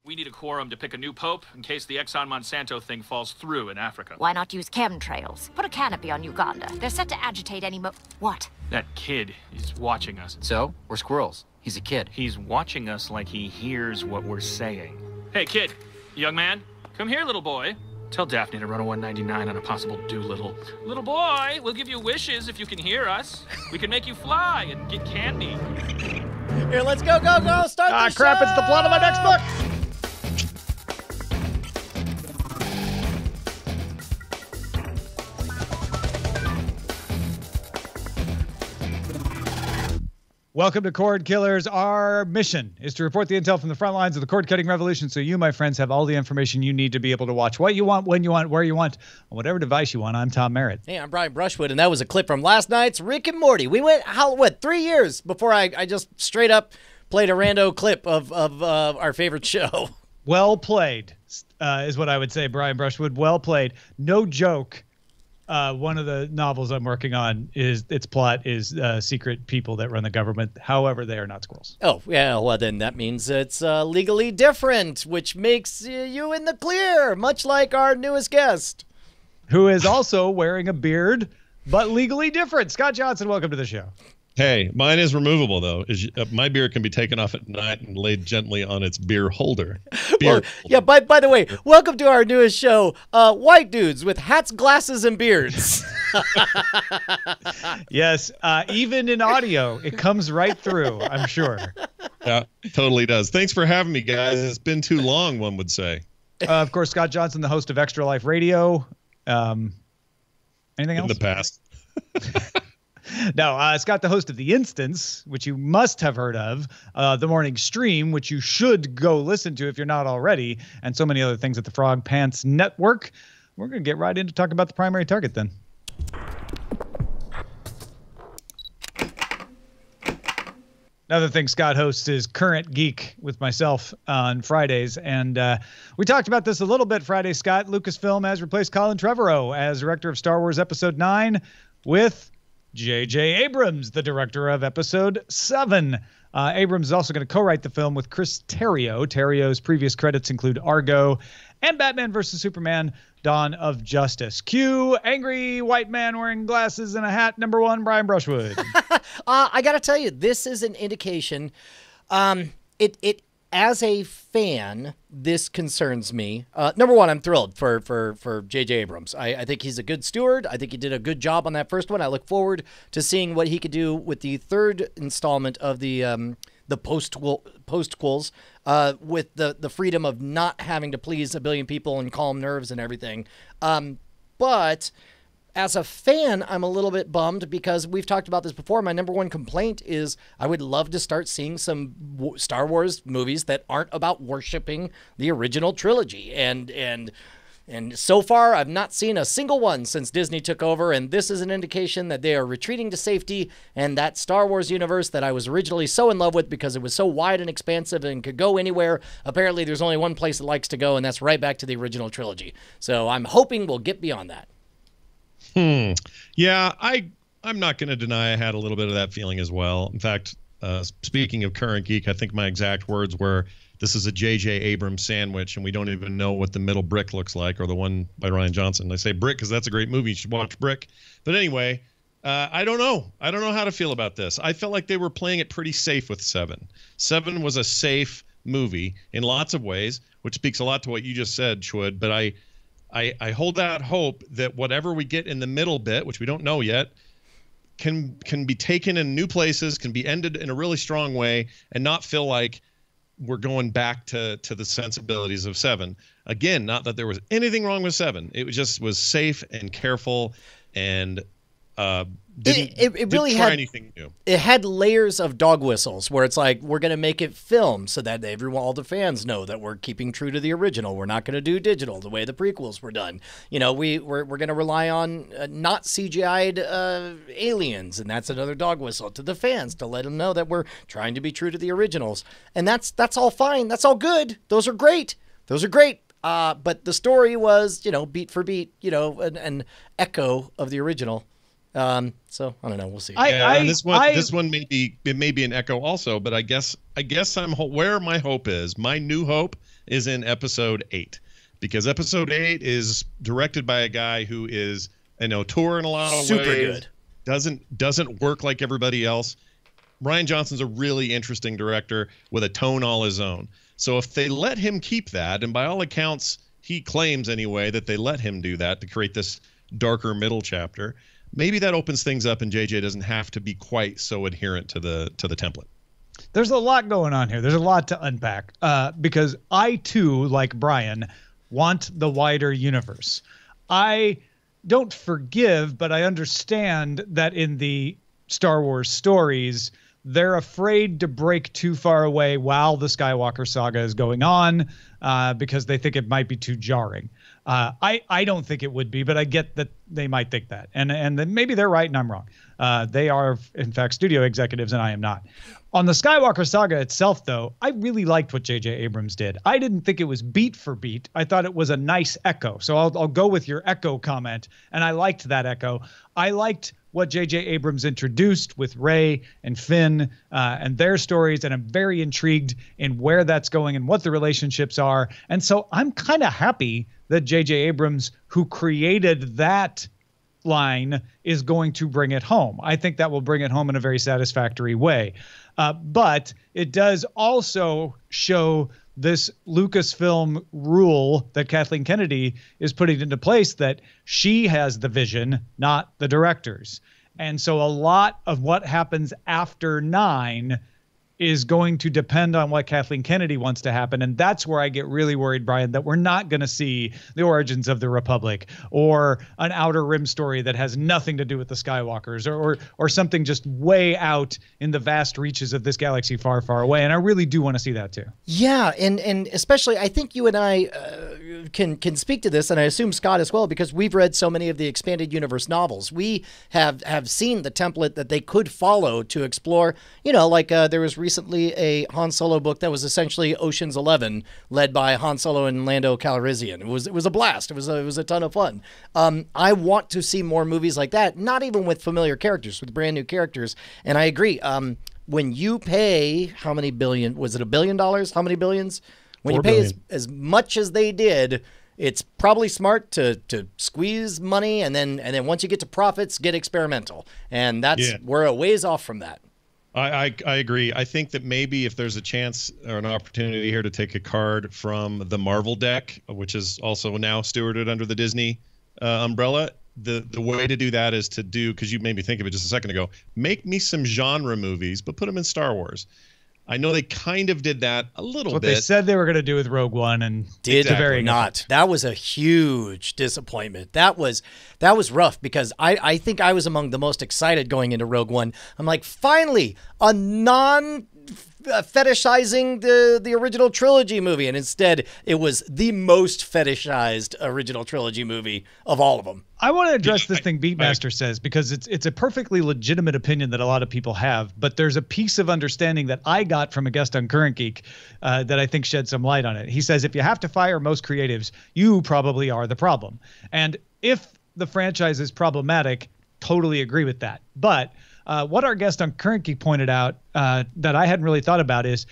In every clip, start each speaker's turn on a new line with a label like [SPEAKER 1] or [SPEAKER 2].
[SPEAKER 1] We need a quorum to pick a new pope in case the Exxon Monsanto thing falls through in Africa.
[SPEAKER 2] Why not use chemtrails? Put a canopy on Uganda. They're set to agitate any What?
[SPEAKER 1] That kid is watching us.
[SPEAKER 3] So, we're squirrels. He's a kid.
[SPEAKER 1] He's watching us like he hears what we're saying. Hey, kid. Young man. Come here, little boy. Tell Daphne to run a 199 on a possible Doolittle. Little boy, we'll give you wishes if you can hear us. We can make you fly and get candy.
[SPEAKER 4] Here, let's go, go, go. Start the show.
[SPEAKER 5] Crap, it's the plot of my next book. Welcome to Cordkillers. Our mission is to report the intel from the front lines of the cord-cutting revolution so you, my friends, have all the information you need to be able to watch what you want, when you want, where you want, on whatever device you want. I'm Tom Merritt.
[SPEAKER 4] Hey, I'm Brian Brushwood, and that was a clip from last night's Rick and Morty. We went, 3 years before I just straight up played a rando clip of our favorite show.
[SPEAKER 5] Well played, is what I would say, Brian Brushwood. Well played. No joke. One of the novels I'm working on its plot is secret people that run the government. However, they are not squirrels.
[SPEAKER 4] Oh, yeah. Well, then that means it's legally different, which makes you in the clear, much like our newest guest,
[SPEAKER 5] who is also wearing a beard, but legally different. Scott Johnson, welcome to the show.
[SPEAKER 6] Hey, mine is removable, though. My beer can be taken off at night and laid gently on its beer holder.
[SPEAKER 4] Yeah, by the way, welcome to our newest show, White Dudes with Hats, Glasses, and Beards.
[SPEAKER 5] Yes, even in audio, it comes right through, I'm sure.
[SPEAKER 6] Yeah, totally does. Thanks for having me, guys. It's been too long, one would say.
[SPEAKER 5] Of course, Scott Johnson, the host of Extra Life Radio. Anything else?
[SPEAKER 6] In the past.
[SPEAKER 5] No, Scott, the host of The Instance, which you must have heard of, The Morning Stream, which you should go listen to if you're not already, and so many other things at the Frog Pants Network. We're going to get right into talking about the primary target then. Another thing Scott hosts is Current Geek with myself on Fridays. And we talked about this a little bit Friday, Scott. Lucasfilm has replaced Colin Trevorrow as director of Star Wars Episode 9 with J.J. Abrams, the director of Episode 7. Abrams is also going to co-write the film with Chris Terrio. Terrio's previous credits include Argo and Batman vs. Superman, Dawn of Justice. Cue angry white man wearing glasses and a hat, number one, Brian Brushwood.
[SPEAKER 4] I got to tell you, this is an indication. As a fan, this concerns me. Number one, I'm thrilled for J.J. Abrams. I think he's a good steward. I think he did a good job on that first one. I look forward to seeing what he could do with the third installment of the postquels, with the freedom of not having to please a billion people and calm nerves and everything. But as a fan, I'm a little bit bummed because we've talked about this before. My number one complaint is I would love to start seeing some Star Wars movies that aren't about worshiping the original trilogy. And so far, I've not seen a single one since Disney took over. And this is an indication that they are retreating to safety. And that Star Wars universe that I was originally so in love with because it was so wide and expansive and could go anywhere. Apparently, there's only one place it likes to go, and that's right back to the original trilogy. So I'm hoping we'll get beyond that.
[SPEAKER 6] Yeah, I'm not going to deny I had a little bit of that feeling as well. In fact, speaking of Current Geek, I think my exact words were, this is a J.J. Abrams sandwich, and we don't even know what the middle brick looks like, or the one by Rian Johnson. I say brick because that's a great movie. You should watch Brick. But anyway, I don't know. I don't know how to feel about this. I felt like they were playing it pretty safe with 7. 7 was a safe movie in lots of ways, which speaks a lot to what you just said, Chwood, but I hold out hope that whatever we get in the middle bit, which we don't know yet, can be taken in new places, can be ended in a really strong way, and not feel like we're going back to the sensibilities of 7. Again, not that there was anything wrong with 7. It was safe and careful and it really had anything new.
[SPEAKER 4] It had layers of dog whistles where it's like, we're going to make it film so that all the fans know that we're keeping true to the original. We're not going to do digital the way the prequels were done. You know, we're going to rely on not CGI'd aliens, and that's another dog whistle to the fans to let them know that we're trying to be true to the originals. And that's all fine. That's all good. Those are great. But the story was, beat for beat, an echo of the original. So I don't know. We'll see.
[SPEAKER 6] This one may be an echo also, but I guess I'm where my hope is. My new hope is in episode 8, because episode 8 is directed by a guy who is an auteur in a lot of
[SPEAKER 4] Super
[SPEAKER 6] ways.
[SPEAKER 4] good.
[SPEAKER 6] Doesn't work like everybody else. Rian Johnson's a really interesting director with a tone all his own. So if they let him keep that, and by all accounts, he claims anyway that they let him do that to create this darker middle chapter, maybe that opens things up and JJ doesn't have to be quite so adherent to the template.
[SPEAKER 5] There's a lot going on here. There's a lot to unpack because I, too, like Brian, want the wider universe. I don't forgive, but I understand that in the Star Wars stories, they're afraid to break too far away while the Skywalker saga is going on because they think it might be too jarring. I don't think it would be, but I get that they might think that. And then maybe they're right and I'm wrong. They are, in fact, studio executives and I am not. On the Skywalker saga itself, though, I really liked what J.J. Abrams did. I didn't think it was beat for beat. I thought it was a nice echo. So I'll go with your echo comment, and I liked that echo. I liked what J.J. Abrams introduced with Rey and Finn and their stories, and I'm very intrigued in where that's going and what the relationships are. And so I'm kind of happy that J.J. Abrams, who created that line, is going to bring it home. I think that will bring it home in a very satisfactory way. But it does also show this Lucasfilm rule that Kathleen Kennedy is putting into place, that she has the vision, not the directors. And so a lot of what happens after 9 is going to depend on what Kathleen Kennedy wants to happen. And that's where I get really worried, Brian, that we're not going to see the origins of the Republic or an Outer Rim story that has nothing to do with the Skywalkers or something just way out in the vast reaches of this galaxy far, far away. And I really do want to see that too.
[SPEAKER 4] Yeah, and especially I think you and I can speak to this, and I assume Scott as well, because we've read so many of the expanded universe novels. We have seen the template that they could follow to explore, like there was recently a Han Solo book that was essentially Ocean's 11, led by Han Solo and Lando Calrissian. It was a blast. It was a ton of fun. I want to see more movies like that, not even with familiar characters, with brand new characters. And I agree. When you pay, how many billion, was it $1 billion? How many billions? When you pay as much as they did, it's probably smart to squeeze money, and then once you get to profits, get experimental. And we're a ways off from that.
[SPEAKER 6] I agree. I think that maybe if there's a chance or an opportunity here to take a card from the Marvel deck, which is also now stewarded under the Disney umbrella, the way to do that is to do, because you made me think of it just a second ago, make me some genre movies, but put them in Star Wars. I know they kind of did that a little bit.
[SPEAKER 5] What they said they were going to do with Rogue One, and
[SPEAKER 4] did very not. That was a huge disappointment. That was rough, because I think I was among the most excited going into Rogue One. I'm like, finally, a fetishizing the original trilogy movie, and instead it was the most fetishized original trilogy movie of all of them.
[SPEAKER 5] I want to address this thing Beatmaster says, because it's a perfectly legitimate opinion that a lot of people have, but there's a piece of understanding that I got from a guest on Current Geek that I think shed some light on it. He says, if you have to fire most creatives, you probably are the problem. And if the franchise is problematic, totally agree with that. But what our guest on Current Geek pointed out that I hadn't really thought about is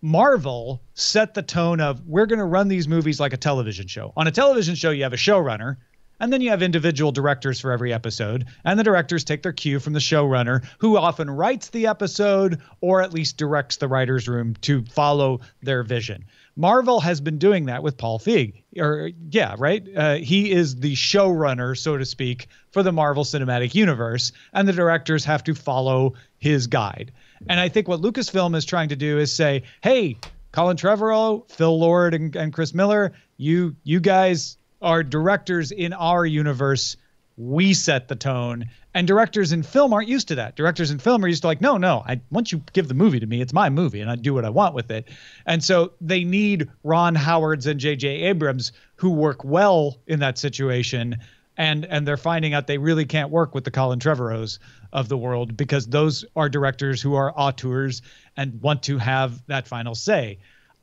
[SPEAKER 5] Marvel set the tone of, we're going to run these movies like a television show. On a television show, you have a showrunner, and then you have individual directors for every episode, and the directors take their cue from the showrunner, who often writes the episode or at least directs the writer's room to follow their vision. Marvel has been doing that with Paul Feig. He is the showrunner, so to speak, for the Marvel Cinematic Universe, and the directors have to follow his guide. And I think what Lucasfilm is trying to do is say, hey, Colin Trevorrow, Phil Lord, and Chris Miller, you guys are directors in our universe. We set the tone. And directors in film aren't used to that. Directors in film are used to like, no, once you give the movie to me, it's my movie and I do what I want with it. And so they need Ron Howards and J.J. Abrams who work well in that situation. And they're finding out they really can't work with the Colin Trevorrows of the world, because those are directors who are auteurs and want to have that final say.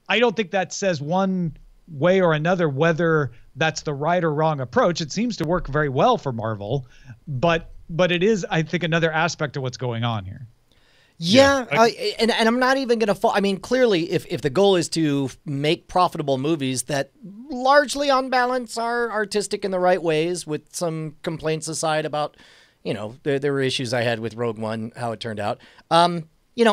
[SPEAKER 5] I don't think that says one way or another whether that's the right or wrong approach. It seems to work very well for Marvel, but it is, I think, another aspect of what's going on here.
[SPEAKER 4] Yeah, and I'm not even going to fall. I mean, clearly, if the goal is to make profitable movies that largely on balance are artistic in the right ways, with some complaints aside about, there were issues I had with Rogue One, how it turned out. You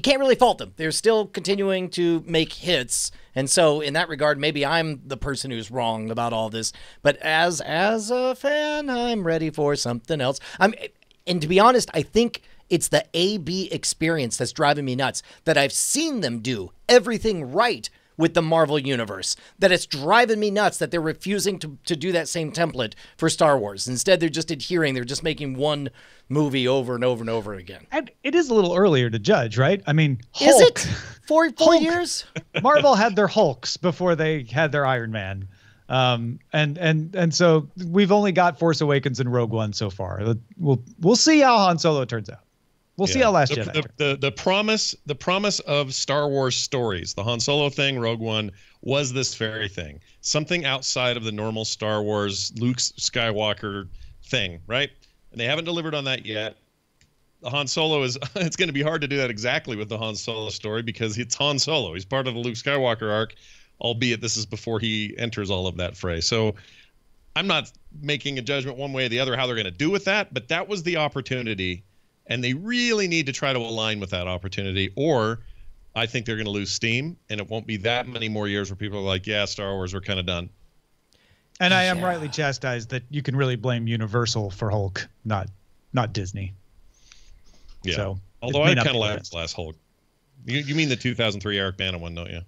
[SPEAKER 4] can't really fault them. They're still continuing to make hits. And so in that regard, maybe I'm the person who's wrong about all this. But as a fan, I'm ready for something else. And to be honest, I think it's the A/B experience that's driving me nuts, that I've seen them do everything right with the Marvel Universe, that it's driving me nuts that they're refusing to do that same template for Star Wars. Instead, they're just adhering. They're just making one movie over and over and over again.
[SPEAKER 5] And it is a little earlier to judge, right? I mean, Hulk.
[SPEAKER 4] Is it? Four
[SPEAKER 5] Hulk.
[SPEAKER 4] years?
[SPEAKER 5] Marvel had their Hulks before they had their Iron Man. And so we've only got Force Awakens and Rogue One so far. We'll see how Han Solo turns out. We'll see how Last Jedi.
[SPEAKER 6] The promise of Star Wars stories, the Han Solo thing, Rogue One, was this very thing. Something outside of the normal Star Wars Luke Skywalker thing, right? And they haven't delivered on that yet. The Han Solo it's going to be hard to do that exactly with the Han Solo story because it's Han Solo. He's part of the Luke Skywalker arc, albeit this is before he enters all of that fray. So I'm not making a judgment one way or the other how they're going to do with that, but that was the opportunity. And they really need to try to align with that opportunity, or I think they're going to lose steam, and it won't be that many more years where people are like, yeah, Star Wars, we're kind of done.
[SPEAKER 5] And I am rightly chastised that you can really blame Universal for Hulk, not Disney.
[SPEAKER 6] Yeah.
[SPEAKER 5] So,
[SPEAKER 6] although I kind of liked the last Hulk. You mean the 2003 Eric Bana one, don't you?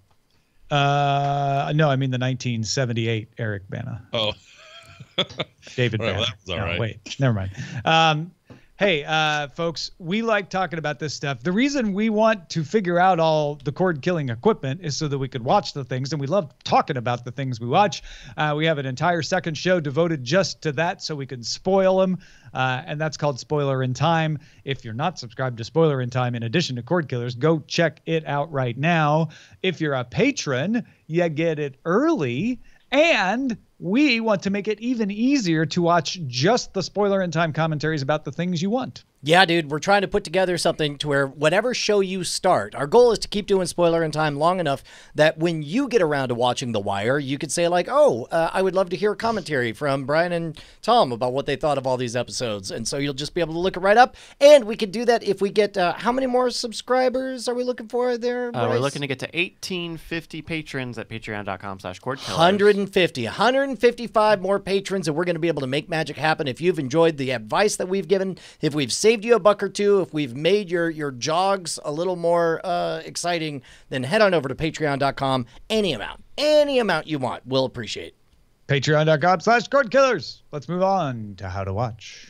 [SPEAKER 5] No, I mean the 1978 Eric Bana.
[SPEAKER 6] Oh.
[SPEAKER 5] David Bana.
[SPEAKER 6] Well, that was all right.
[SPEAKER 5] Wait, never mind. Hey, folks, we like talking about this stuff. The reason we want to figure out all the cord-killing equipment is so that we could watch the things, and we love talking about the things we watch. We have an entire second show devoted just to that so we can spoil them, and that's called Spoiler in Time. If you're not subscribed to Spoiler in Time, in addition to Cordkillers, go check it out right now. If you're a patron, you get it early, and we want to make it even easier to watch just the Spoiler in Time commentaries about the things you want.
[SPEAKER 4] Yeah, dude, we're trying to put together something to where whatever show you start, our goal is to keep doing Spoiler in Time long enough that when you get around to watching The Wire, you could say like, I would love to hear a commentary from Brian and Tom about what they thought of all these episodes. And so you'll just be able to look it right up. And we could do that if we get, how many more subscribers are we looking for there, Bryce?
[SPEAKER 7] We're looking to get to 1850 patrons at patreon.com/Cordkillers.
[SPEAKER 4] 155 more patrons, and we're going to be able to make magic happen. If you've enjoyed the advice that we've given, if we've saved you a buck or two, if we've made your jogs a little more exciting, then head on over to patreon.com. Any amount you want, we'll appreciate.
[SPEAKER 5] Patreon.com/Cordkillers. Let's move on to how to watch.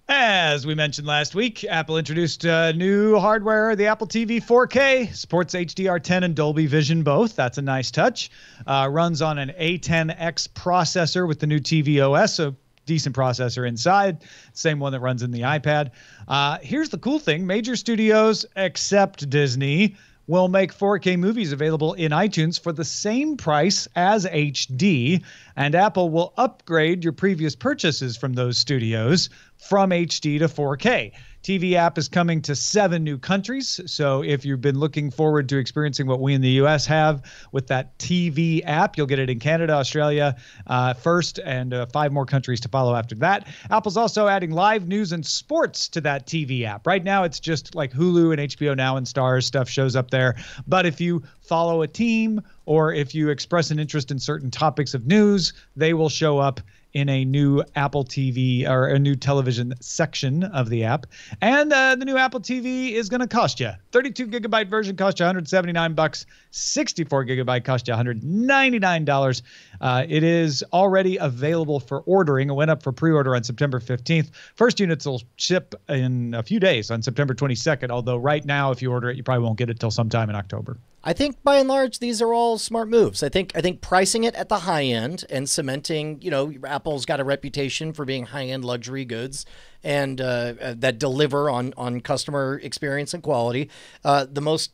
[SPEAKER 5] As we mentioned last week, Apple introduced new hardware, the Apple TV 4K, supports HDR10 and Dolby Vision both. That's a nice touch. Runs on an A10X processor with the new TV OS, so decent processor inside, same one that runs in the iPad. Here's the cool thing. Major studios, except Disney, will make 4K movies available in iTunes for the same price as HD, and Apple will upgrade your previous purchases from those studios from HD to 4K. TV app is coming to 7 new countries, so if you've been looking forward to experiencing what we in the U.S. have with that TV app, you'll get it in Canada, Australia first, and 5 more countries to follow after that. Apple's also adding live news and sports to that TV app. Right now, it's just like Hulu and HBO Now and Starz stuff shows up there, but if you follow a team or if you express an interest in certain topics of news, they will show up in a new Apple TV or a new television section of the app. And the new Apple TV is going to cost you. 32 gigabyte version costs you $179. 64 gigabyte costs you $199. It is already available for ordering. It went up for pre-order on September 15th. First units will ship in a few days on September 22nd, although right now, if you order it, you probably won't get it till sometime in October.
[SPEAKER 4] I think by and large, these are all smart moves. I think pricing it at the high end and cementing, Apple's got a reputation for being high-end luxury goods and that deliver on customer experience and quality. The most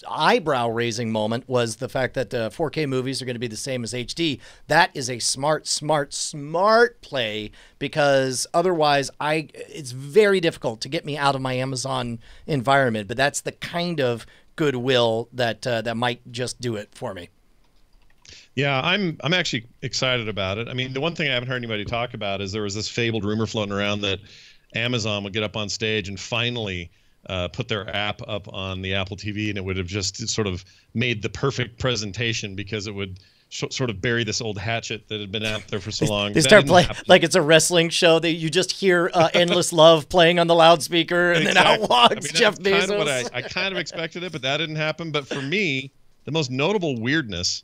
[SPEAKER 4] eyebrow-raising moment was the fact that 4K movies are going to be the same as HD. That is a smart play, because otherwise it's very difficult to get me out of my Amazon environment. But that's the kind of goodwill that might just do it for me.
[SPEAKER 6] Yeah, I'm actually excited about it. I mean, the one thing I haven't heard anybody talk about is there was this fabled rumor floating around that Amazon would get up on stage and finally put their app up on the Apple TV, and it would have just sort of made the perfect presentation, because it would sort of bury this old hatchet that had been out there for so long.
[SPEAKER 4] They start playing like it's a wrestling show that you just hear Endless Love playing on the loudspeaker, and then out walks Jeff Bezos.
[SPEAKER 6] Kind of what I kind of expected it, but that didn't happen. But for me, the most notable weirdness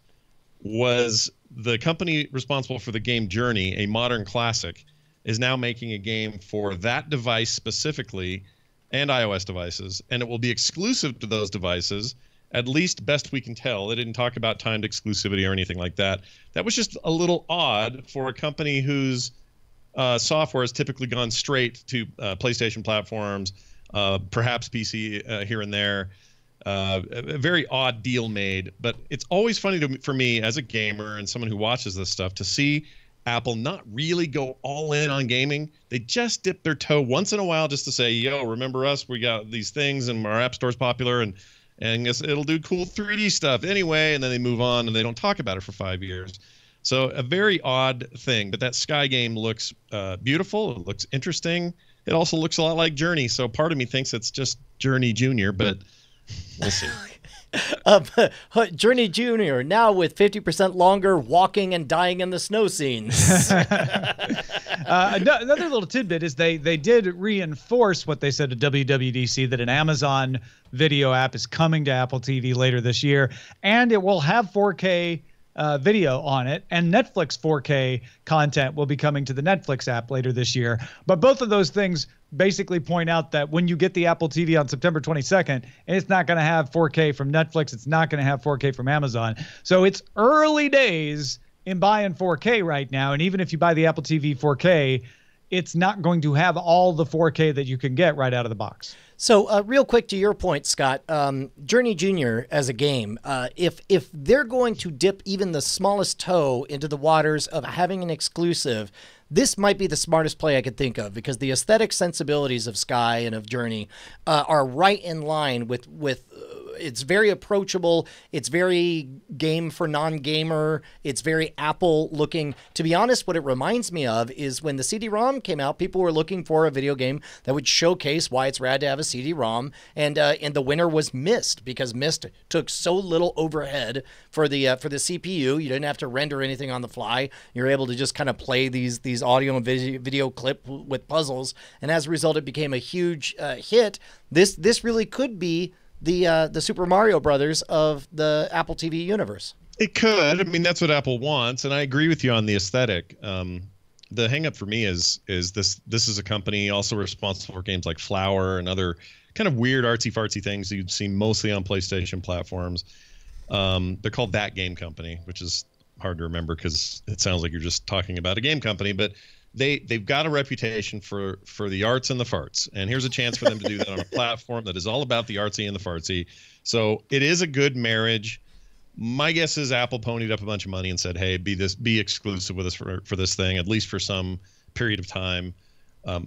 [SPEAKER 6] was the company responsible for the game Journey, a modern classic, is now making a game for that device specifically and iOS devices, and it will be exclusive to those devices, at least best we can tell. They didn't talk about timed exclusivity or anything like that. That was just a little odd for a company whose software has typically gone straight to PlayStation platforms, perhaps PC here and there. A very odd deal made, but it's always funny for me as a gamer and someone who watches this stuff to see Apple not really go all in on gaming. They just dip their toe once in a while just to say, yo, remember us? We got these things and our app store's popular, and it'll do cool 3D stuff anyway, and then they move on and they don't talk about it for 5 years. So a very odd thing, but that Sky game looks beautiful. It looks interesting. It also looks a lot like Journey, so part of me thinks it's just Journey Junior, but we'll see.
[SPEAKER 4] Journey Junior, now with 50% longer walking and dying in the snow scenes.
[SPEAKER 5] Another little tidbit is they did reinforce what they said to WWDC, that an Amazon video app is coming to Apple TV later this year, and it will have 4K video on it, and Netflix 4K content will be coming to the Netflix app later this year. But both of those things basically point out that when you get the Apple TV on September 22nd, it's not going to have 4K from Netflix. It's not going to have 4K from Amazon. So it's early days in buying 4K right now. And even if you buy the Apple TV 4K, it's not going to have all the 4K that you can get right out of the box.
[SPEAKER 4] So real quick to your point, Scott, Journey Junior as a game, if they're going to dip even the smallest toe into the waters of having an exclusive, this might be the smartest play I could think of, because the aesthetic sensibilities of Sky and of Journey are right in line with it's very approachable. It's very game for non-gamer. It's very Apple looking. To be honest, what it reminds me of is when the CD-ROM came out, people were looking for a video game that would showcase why it's rad to have a CD-ROM, and the winner was Myst, because Myst took so little overhead for the CPU. You didn't have to render anything on the fly. You're able to just kind of play these audio and video clip with puzzles, and as a result, it became a huge hit. This really could be the Super Mario Brothers of the Apple TV universe.
[SPEAKER 6] It could. I mean, that's what Apple wants, and I agree with you on the aesthetic. The hang-up for me is this is a company also responsible for games like Flower and other kind of weird artsy-fartsy things you'd see mostly on PlayStation platforms. They're called That Game Company, which is hard to remember because it sounds like you're just talking about a game company, but they've got a reputation for the arts and the farts, and here's a chance for them to do that on a platform that is all about the artsy and the fartsy. So it is a good marriage. My guess is Apple ponied up a bunch of money and said, hey, be exclusive with us for this thing, at least for some period of time.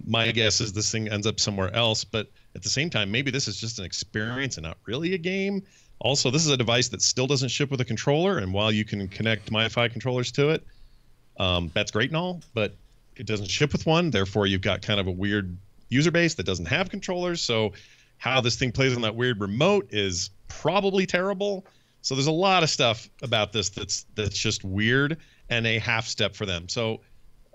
[SPEAKER 6] My guess is this thing ends up somewhere else, but at the same time, maybe this is just an experience and not really a game. Also, this is a device that still doesn't ship with a controller, and while you can connect MiFi controllers to it, that's great and all, but it doesn't ship with one. Therefore, you've got kind of a weird user base that doesn't have controllers. So how this thing plays on that weird remote is probably terrible. So there's a lot of stuff about this that's just weird and a half step for them. So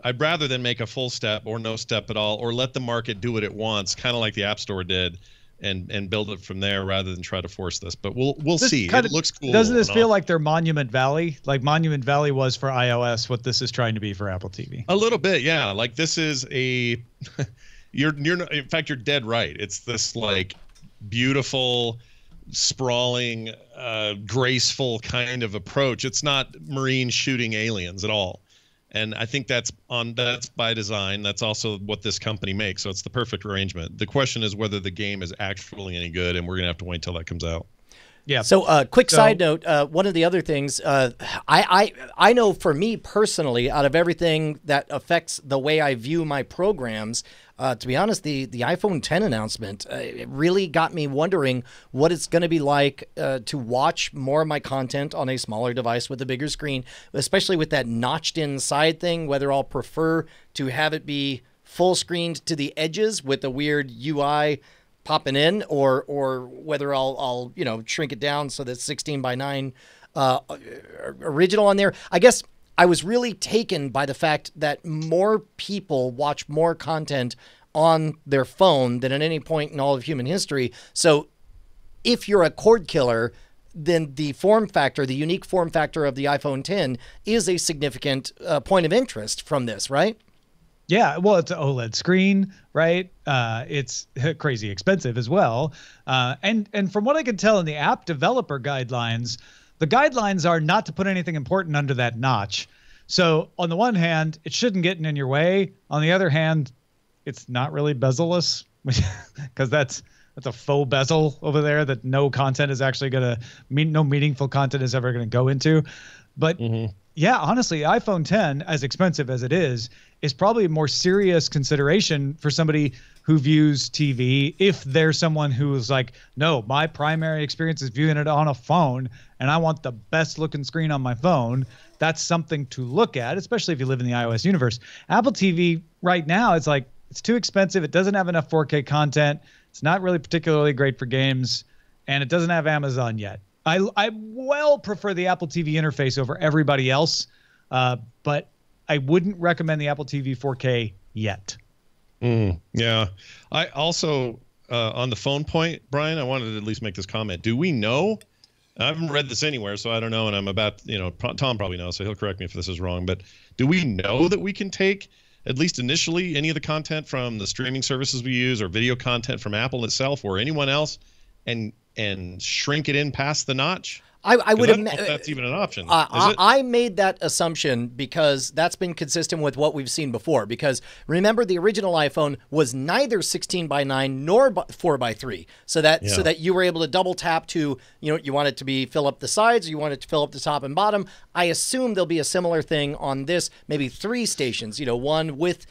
[SPEAKER 6] I'd rather than make a full step or no step at all, or let the market do what it wants, kind of like the App Store did, and build it from there rather than try to force this. But we'll see. It looks cool.
[SPEAKER 5] Doesn't this feel like they're Monument Valley? Like Monument Valley was for iOS, what this is trying to be for Apple TV.
[SPEAKER 6] A little bit, yeah. Like this is a you're in fact, you're dead right. It's this like beautiful, sprawling, graceful kind of approach. It's not Marines shooting aliens at all. And I think that's by design. That's also what this company makes. So it's the perfect arrangement. The question is whether the game is actually any good, and we're going to have to wait until that comes out.
[SPEAKER 5] Yeah.
[SPEAKER 4] So, quick side note. One of the other things, I know for me personally, out of everything that affects the way I view my programs, to be honest, the iPhone 10 announcement it really got me wondering what it's going to be like to watch more of my content on a smaller device with a bigger screen, especially with that notched in side thing, whether I'll prefer to have it be full screened to the edges with a weird UI popping in, or whether I'll shrink it down so that 16 by 9 original on there. I guess I was really taken by the fact that more people watch more content on their phone than at any point in all of human history. So if you're a cord killer, then the form factor, the unique form factor of the iPhone 10 is a significant point of interest from this, right?
[SPEAKER 5] Yeah, well, it's an OLED screen, right? It's crazy expensive as well. And from what I can tell in the app developer guidelines, the guidelines are not to put anything important under that notch. So on the one hand, it shouldn't get in your way. On the other hand, it's not really bezel-less, because that's a faux bezel over there that no content is actually going to no meaningful content is ever going to go into. But yeah, honestly, iPhone 10, as expensive as it is probably a more serious consideration for somebody who views TV. If there's someone who's like, no, my primary experience is viewing it on a phone, and I want the best looking screen on my phone, that's something to look at, especially if you live in the iOS universe. Apple TV right now, it's like, it's too expensive. It doesn't have enough 4K content. It's not really particularly great for games, and it doesn't have Amazon yet. I well prefer the Apple TV interface over everybody else, but I wouldn't recommend the Apple TV 4K yet.
[SPEAKER 6] Yeah. I also, on the phone point, Brian, I wanted to at least make this comment. Do we know? I haven't read this anywhere, so I don't know, and I'm about, Tom probably knows, so he'll correct me if this is wrong, but do we know that we can take, at least initially, any of the content from the streaming services we use or video content from Apple itself or anyone else and shrink it in past the notch?
[SPEAKER 4] I would
[SPEAKER 6] don't know if that's even an option.
[SPEAKER 4] I made that assumption because that's been consistent with what we've seen before. Because remember, the original iPhone was neither 16 by 9 nor 4 by 3, so that you were able to double tap to, you want it to be fill up the sides, or you want it to fill up the top and bottom. I assume there'll be a similar thing on this, maybe 3 stations. One with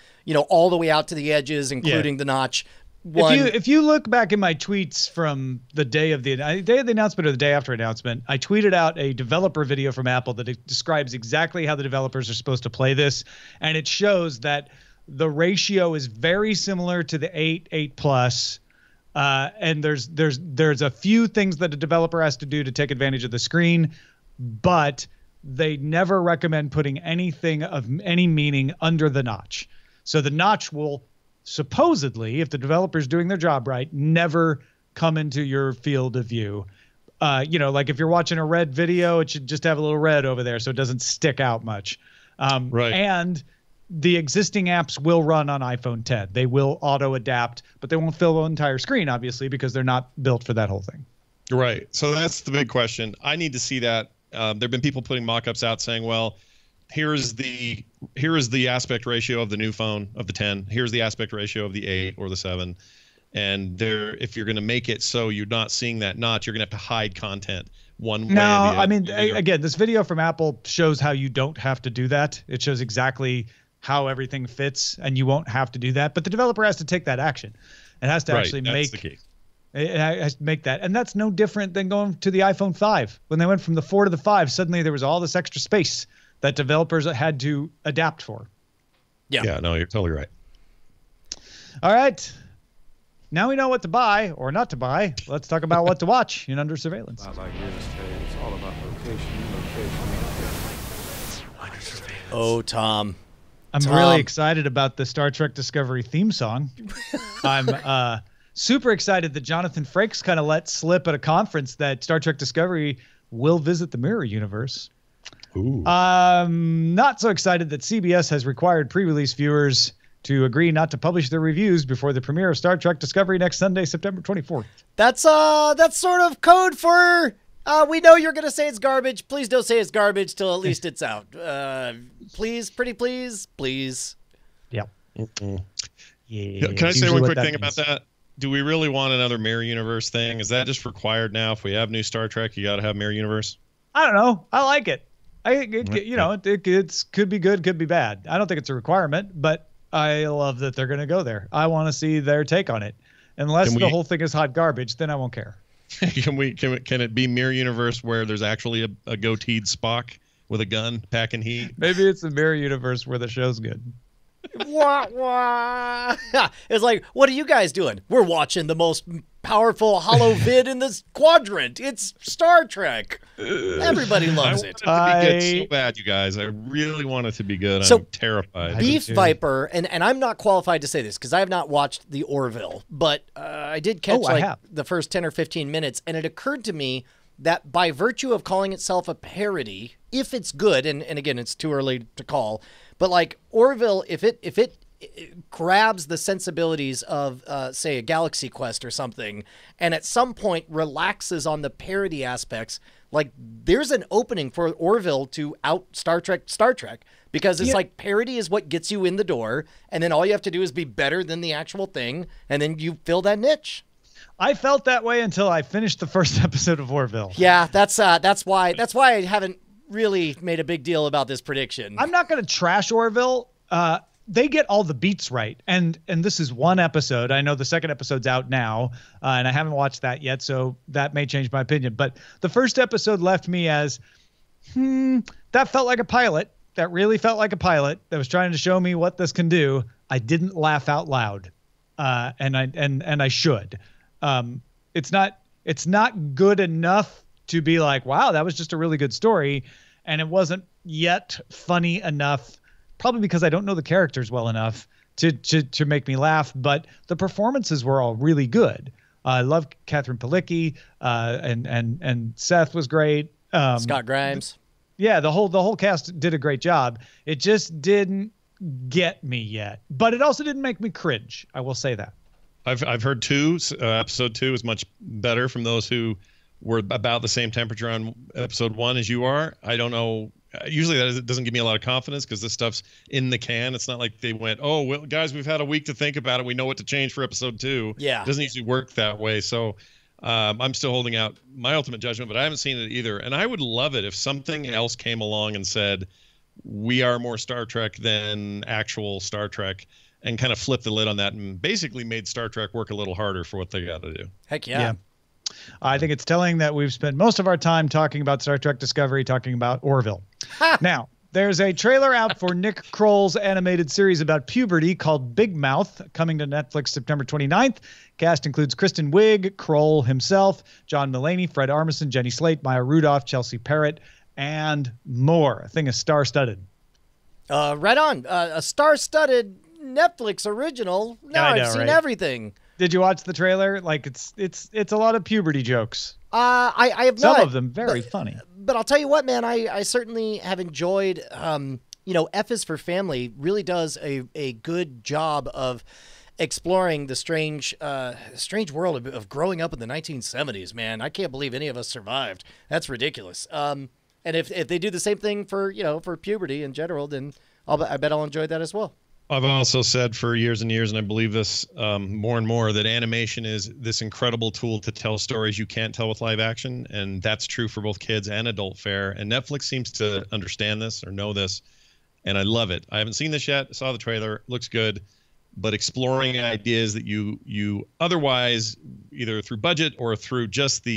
[SPEAKER 4] all the way out to the edges, including the notch.
[SPEAKER 5] If you look back in my tweets from the day of the announcement or the day after announcement, I tweeted out a developer video from Apple that describes exactly how the developers are supposed to play this, and it shows that the ratio is very similar to the 8 Plus, and there's a few things that a developer has to do to take advantage of the screen, but they never recommend putting anything of any meaning under the notch. So the notch will supposedly, if the developer's doing their job right, never come into your field of view. Like if you're watching a red video, it should just have a little red over there so it doesn't stick out much. Right. And the existing apps will run on iPhone 10. They will auto-adapt, but they won't fill the entire screen, obviously, because they're not built for that whole thing.
[SPEAKER 6] Right. So that's the big question. I need to see that. There have been people putting mock-ups out saying, well, here is the aspect ratio of the new phone of the 10. Here's the aspect ratio of the 8 or the 7. And if you're going to make it so you're not seeing that notch, you're going to have to hide content one way or the other.
[SPEAKER 5] I mean, again, this video from Apple shows how you don't have to do that. It shows exactly how everything fits, and you won't have to do that. But the developer has to take that action. It has to actually make the key. It has to make that. And that's no different than going to the iPhone 5. When they went from the 4 to the 5, suddenly there was all this extra space that developers had to adapt for.
[SPEAKER 6] Yeah, no, you're totally right.
[SPEAKER 5] All right. Now we know what to buy or not to buy. Let's talk about what to watch in Under Surveillance.
[SPEAKER 8] Not like real estate. It's all about location. Under Surveillance.
[SPEAKER 4] Oh, Tom.
[SPEAKER 5] I'm really excited about the Star Trek Discovery theme song. I'm super excited that Jonathan Frakes kind of let slip at a conference that Star Trek Discovery will visit the Mirror Universe.
[SPEAKER 6] Ooh.
[SPEAKER 5] Not so excited that CBS has required pre-release viewers to agree not to publish their reviews before the premiere of Star Trek Discovery next Sunday, September 24th.
[SPEAKER 4] That's sort of code for we know you're gonna say it's garbage. Please don't say it's garbage till at least it's out. Please, pretty please.
[SPEAKER 5] Yeah.
[SPEAKER 6] Yeah. Can I say one quick thing about that? do we really want another mirror universe thing? Is that just required now? If we have new Star Trek, you got to have mirror universe?
[SPEAKER 5] I don't know. I like it. It could be good, could be bad. I don't think it's a requirement, but I love that they're going to go there. I want to see their take on it. Unless the whole thing is hot garbage, then I won't care.
[SPEAKER 6] Can it be mirror universe where there's actually a goateed Spock with a gun packing heat?
[SPEAKER 5] Maybe it's a mirror universe where the show's good.
[SPEAKER 4] Wah, wah. It's like, what are you guys doing? We're watching the most powerful holo vid in this quadrant. It's Star Trek. Everybody loves it.
[SPEAKER 6] I want it to be good so bad, you guys. I really want it to be good.
[SPEAKER 4] So,
[SPEAKER 6] I'm terrified.
[SPEAKER 4] Beef Viper, and I'm not qualified to say this because I have not watched the Orville, but I did catch the first 10 or 15 minutes, and it occurred to me that by virtue of calling itself a parody, if it's good, and again, it's too early to call, but like Orville, if it grabs the sensibilities of, say, a Galaxy Quest or something, and at some point relaxes on the parody aspects, like there's an opening for Orville to out Star Trek, because it's like parody is what gets you in the door, and then all you have to do is be better than the actual thing, and then you fill that niche.
[SPEAKER 5] I felt that way until I finished the first episode of Orville.
[SPEAKER 4] Yeah, that's why I haven't really made a big deal about this prediction.
[SPEAKER 5] I'm not going to trash Orville. They get all the beats right, and this is one episode. I know the second episode's out now, and I haven't watched that yet, so that may change my opinion. But the first episode left me as, that felt like a pilot. That really felt like a pilot that was trying to show me what this can do. I didn't laugh out loud, and I should. It's not good enough to be like, wow, that was just a really good story, and it wasn't yet funny enough. Probably because I don't know the characters well enough to make me laugh, but the performances were all really good. I love Catherine Palicki, and Seth was great.
[SPEAKER 4] Scott Grimes.
[SPEAKER 5] Yeah, the whole cast did a great job. It just didn't get me yet, but it also didn't make me cringe. I will say that.
[SPEAKER 6] I've heard episode 2 is much better from those who were about the same temperature on episode 1 as you are. I don't know. Usually that doesn't give me a lot of confidence because this stuff's in the can. It's not like they went, oh, well, guys, we've had a week to think about it. We know what to change for episode 2.
[SPEAKER 4] Yeah.
[SPEAKER 6] It doesn't usually work that way. So I'm still holding out my ultimate judgment, but I haven't seen it either. And I would love it if something else came along and said, we are more Star Trek than actual Star Trek, and kind of flipped the lid on that and basically made Star Trek work a little harder for what they got to do.
[SPEAKER 4] Heck yeah.
[SPEAKER 5] I think it's telling that we've spent most of our time talking about Star Trek Discovery, talking about Orville. Now, there's a trailer out for Nick Kroll's animated series about puberty called Big Mouth, coming to Netflix September 29th. Cast includes Kristen Wiig, Kroll himself, John Mulaney, Fred Armisen, Jenny Slate, Maya Rudolph, Chelsea Parrott, and more. A thing is star-studded.
[SPEAKER 4] Right on. A star-studded Netflix original. Now I've seen everything.
[SPEAKER 5] Did you watch the trailer? Like it's a lot of puberty jokes.
[SPEAKER 4] I have not.
[SPEAKER 5] Some of them very funny.
[SPEAKER 4] But I'll tell you what, man, I certainly have enjoyed, F is for Family really does a good job of exploring the strange world of growing up in the 1970s, man. I can't believe any of us survived. That's ridiculous. And if they do the same thing for puberty in general, then I bet I'll enjoy that as well.
[SPEAKER 6] I've also said for years and years, and I believe this more and more, that animation is this incredible tool to tell stories you can't tell with live action. And that's true for both kids and adult fare. And Netflix seems to understand this or know this. And I love it. I haven't seen this yet. I saw the trailer. Looks good. But exploring ideas that you otherwise, either through budget or through just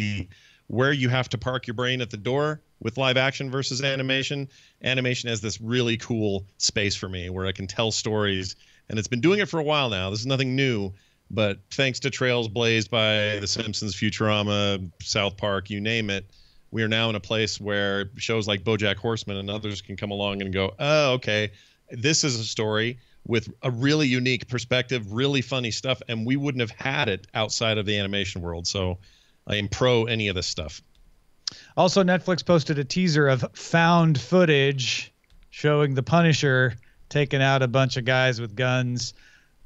[SPEAKER 6] where you have to park your brain at the door with live action versus animation. Animation has this really cool space for me where I can tell stories, and it's been doing it for a while now. This is nothing new, but thanks to trails blazed by The Simpsons, Futurama, South Park, you name it, we are now in a place where shows like BoJack Horseman and others can come along and go, oh, okay, this is a story with a really unique perspective, really funny stuff, and we wouldn't have had it outside of the animation world. So I am pro any of this stuff.
[SPEAKER 5] Also, Netflix posted a teaser of found footage showing the Punisher taking out a bunch of guys with guns.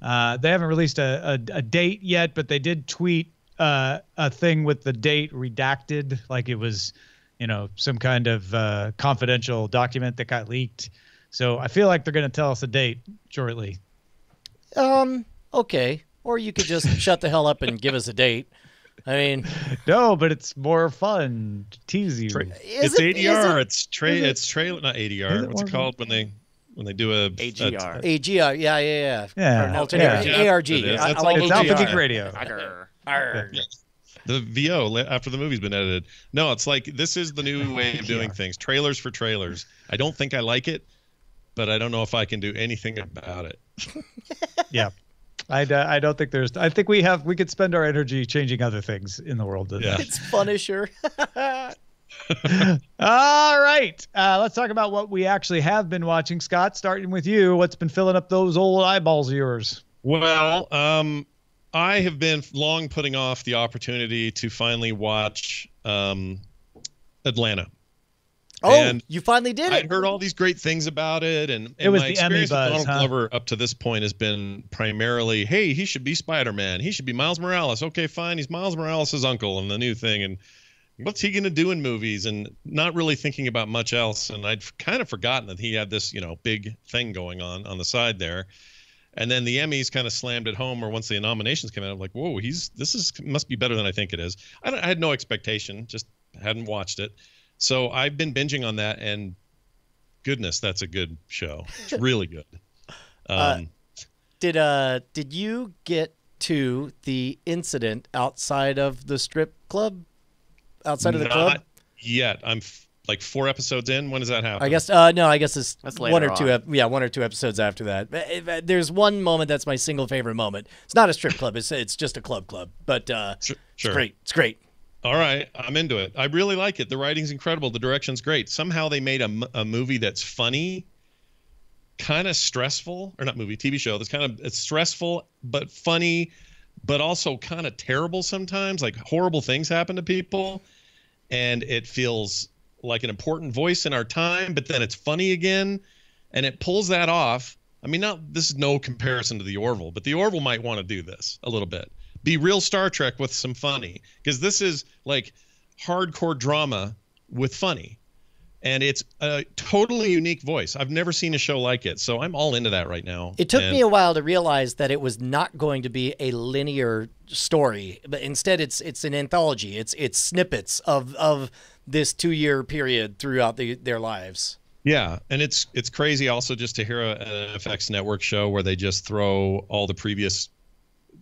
[SPEAKER 5] They haven't released a date yet, but they did tweet a thing with the date redacted, like it was, some kind of confidential document that got leaked. So I feel like they're going to tell us a date shortly.
[SPEAKER 4] Okay. Or you could just shut the hell up and give us a date. I mean,
[SPEAKER 5] No, but it's more fun to tease you.
[SPEAKER 6] It's ADR. It's trailer, not ADR. What's it called when they do a
[SPEAKER 7] AGR.
[SPEAKER 4] AGR, yeah.
[SPEAKER 5] Yeah.
[SPEAKER 4] Alternate ARG.
[SPEAKER 6] It is.
[SPEAKER 4] I
[SPEAKER 6] That's
[SPEAKER 4] like
[SPEAKER 6] all
[SPEAKER 5] It's Alpha
[SPEAKER 4] AGR.
[SPEAKER 5] Geek Radio.
[SPEAKER 4] Arr.
[SPEAKER 6] the VO after the movie's been edited. No, it's like this is the new way of doing things. Trailers for trailers. I don't think I like it, but I don't know if I can do anything about it.
[SPEAKER 5] Yeah. I don't think there's. I think we could spend our energy changing other things in the world.
[SPEAKER 6] Yeah.
[SPEAKER 4] It's Punisher.
[SPEAKER 5] All right. Let's talk about what we actually have been watching. Scott, starting with you. What's been filling up those old eyeballs of yours?
[SPEAKER 6] Well, I have been long putting off the opportunity to finally watch Atlanta.
[SPEAKER 4] Oh,
[SPEAKER 6] And
[SPEAKER 4] you finally did it.
[SPEAKER 6] I'd heard all these great things about it, and
[SPEAKER 5] It was
[SPEAKER 6] my
[SPEAKER 5] the Emmy
[SPEAKER 6] experience with
[SPEAKER 5] buzz,
[SPEAKER 6] Donald Glover up to this point has been primarily, hey, he should be Spider-Man. He should be Miles Morales. Okay, fine. He's Miles Morales' uncle in the new thing, and what's he going to do in movies? And not really thinking about much else. And I'd kind of forgotten that he had this, big thing going on the side there. And then the Emmys kind of slammed it home, or once the nominations came out, I'm like, whoa, must be better than I think it is. I had no expectation, just hadn't watched it. So I've been binging on that, and goodness, that's a good show. It's really good.
[SPEAKER 4] Did you get to the incident outside of the strip club? Outside of the club?
[SPEAKER 6] Not yet. I'm like 4 episodes in. When does that happen?
[SPEAKER 4] I guess no. I guess it's
[SPEAKER 7] That's
[SPEAKER 4] one or
[SPEAKER 7] later
[SPEAKER 4] two.
[SPEAKER 7] on.
[SPEAKER 4] One or two episodes after that. There's one moment that's my single favorite moment. It's not a strip club. It's just a club. But
[SPEAKER 6] Sure.
[SPEAKER 4] it's great. It's great.
[SPEAKER 6] All right, I'm into it. I really like it. The writing's incredible. The direction's great. Somehow they made a movie that's funny, kind of stressful, or not movie, TV show. It's stressful but funny, but also kind of terrible sometimes. Like horrible things happen to people, and it feels like an important voice in our time. But then it's funny again, and it pulls that off. I mean, this is no comparison to the Orville, but the Orville might want to do this a little bit. Be real Star Trek with some funny, because this is like hardcore drama with funny, and it's a totally unique voice. I've never seen a show like it, so I'm all into that right now.
[SPEAKER 4] It took me a while to realize that it was not going to be a linear story, but instead it's an anthology. It's snippets of this 2-year period throughout their lives.
[SPEAKER 6] Yeah, and it's crazy also just to hear an FX Network show where they just throw all the previous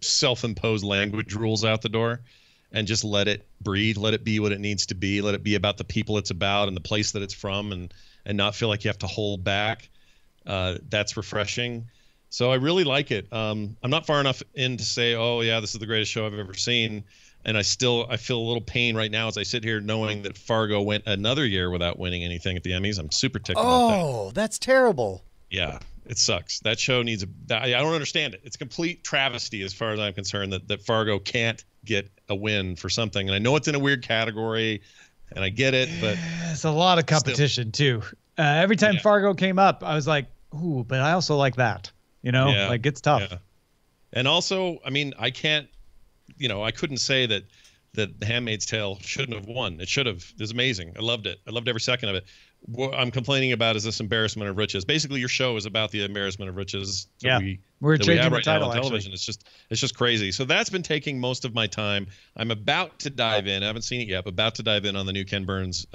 [SPEAKER 6] self-imposed language rules out the door and just let it breathe, let it be what it needs to be, let it be about the people it's about and the place that it's from, and not feel like you have to hold back. That's refreshing. So I really like it. I'm not far enough in to say, oh yeah, this is the greatest show I've ever seen, and I feel a little pain right now as I sit here knowing that Fargo went another year without winning anything at the Emmys. I'm super ticked about that.
[SPEAKER 4] Oh, that's terrible.
[SPEAKER 6] Yeah, it sucks. That show needs I don't understand it. It's a complete travesty as far as I'm concerned that Fargo can't get a win for something. And I know it's in a weird category, and I get it, but
[SPEAKER 5] It's a lot of competition too. Every time Fargo came up, I was like, ooh, but I also like that.
[SPEAKER 6] Yeah,
[SPEAKER 5] like it's tough.
[SPEAKER 6] yeah. And also, I mean, I can't, I couldn't say that The Handmaid's Tale shouldn't have won. It should have. It was amazing. I loved it. I loved every second of it. What I'm complaining about is this embarrassment of riches. Basically, your show is about the embarrassment of riches that
[SPEAKER 5] we're
[SPEAKER 6] that
[SPEAKER 5] changing
[SPEAKER 6] we have
[SPEAKER 5] the
[SPEAKER 6] right now
[SPEAKER 5] title
[SPEAKER 6] on television.
[SPEAKER 5] actually.
[SPEAKER 6] It's just crazy. So that's been taking most of my time. I'm about to dive in. I haven't seen it yet, but about to dive in on the new Ken Burns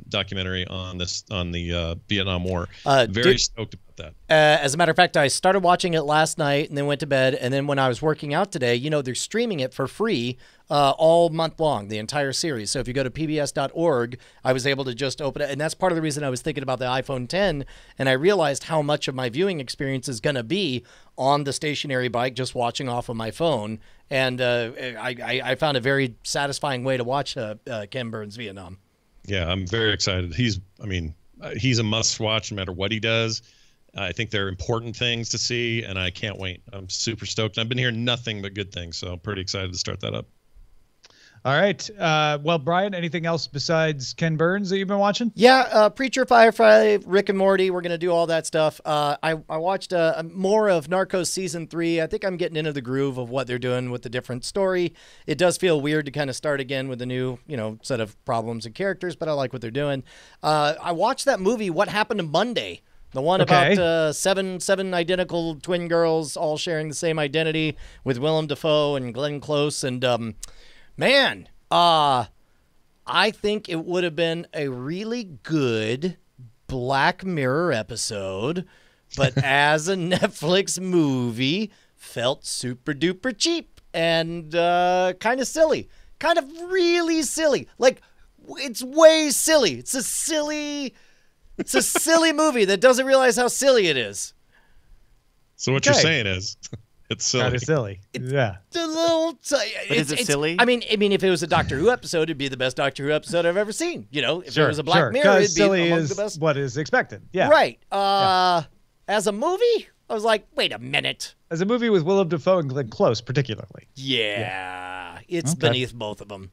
[SPEAKER 6] documentary on the Vietnam War. Very stoked about that.
[SPEAKER 4] As a matter of fact, I started watching it last night and then went to bed. And then when I was working out today, they're streaming it for free all month long, the entire series. So if you go to pbs.org, I was able to just open it. And that's part of the reason I was thinking about the iPhone 10. And I realized how much of my viewing experience is going to be on the stationary bike, just watching off of my phone. And I found a very satisfying way to watch Ken Burns Vietnam.
[SPEAKER 6] Yeah, I'm very excited. He's a must watch no matter what he does. I think they're important things to see, and I can't wait. I'm super stoked. I've been hearing nothing but good things, so I'm pretty excited to start that up.
[SPEAKER 5] All right. Well, Brian, anything else besides Ken Burns that you've been watching?
[SPEAKER 4] Yeah, Preacher, Firefly, Rick and Morty. We're going to do all that stuff. I watched more of Narcos Season 3. I think I'm getting into the groove of what they're doing with the different story. It does feel weird to kind of start again with a new, set of problems and characters, but I like what they're doing. I watched that movie, What Happened to Monday, The one
[SPEAKER 5] Okay.
[SPEAKER 4] about seven identical twin girls all sharing the same identity with Willem Dafoe and Glenn Close. And man, I think it would have been a really good Black Mirror episode, but as a Netflix movie, felt super duper cheap and kind of silly. Kind of really silly. Like, it's way silly. It's a silly movie that doesn't realize how silly it is.
[SPEAKER 6] So what
[SPEAKER 5] Okay.
[SPEAKER 6] you're saying is, it's silly.
[SPEAKER 5] Kind of silly. Yeah.
[SPEAKER 4] A little.
[SPEAKER 7] Is it silly?
[SPEAKER 4] I mean, if it was a Doctor Who episode, it'd be the best Doctor Who episode I've ever seen. You know, if it was a Black Mirror, it'd be
[SPEAKER 5] silly
[SPEAKER 4] among
[SPEAKER 5] is
[SPEAKER 4] the best.
[SPEAKER 5] what is expected. Yeah.
[SPEAKER 4] Right. As a movie, I was like, wait a minute.
[SPEAKER 5] As a movie with Willem Dafoe and Glenn Close, particularly.
[SPEAKER 4] Yeah, it's
[SPEAKER 5] Okay.
[SPEAKER 4] beneath both of them.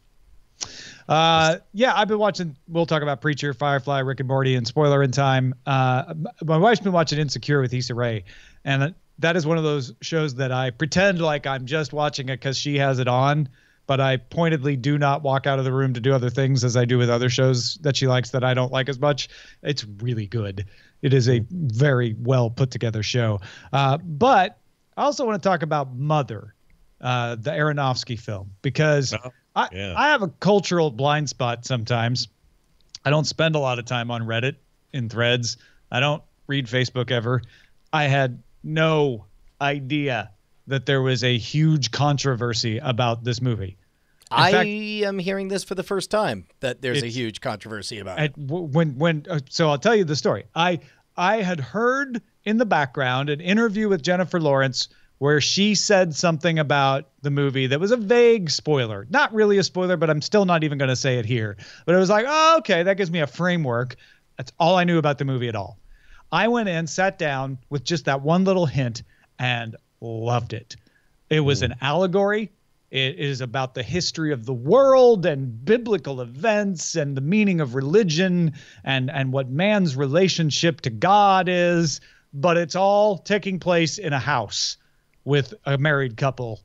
[SPEAKER 5] Yeah, I've been watching. We'll talk about Preacher, Firefly, Rick and Morty, and spoiler in time. My wife's been watching Insecure with Issa Rae, and that is one of those shows that I pretend like I'm just watching it because she has it on, but I pointedly do not walk out of the room to do other things as I do with other shows that she likes that I don't like as much. It's really good. It is a very well put together show. But I also want to talk about Mother, the Aronofsky film, because I have a cultural blind spot sometimes. I don't spend a lot of time on Reddit in threads. I don't read Facebook ever. I had no idea that there was a huge controversy about this movie.
[SPEAKER 4] I am hearing this for the first time, that there's a huge controversy about it.
[SPEAKER 5] So I'll tell you the story. I had heard in the background an interview with Jennifer Lawrence where she said something about the movie that was a vague spoiler. Not really a spoiler, but I'm still not even going to say it here. But it was like, oh, okay, that gives me a framework. That's all I knew about the movie at all. I went in, sat down with just that one little hint, and loved it. It was an allegory. It is about the history of the world and biblical events and the meaning of religion and what man's relationship to God is. But it's all taking place in a house with a married couple.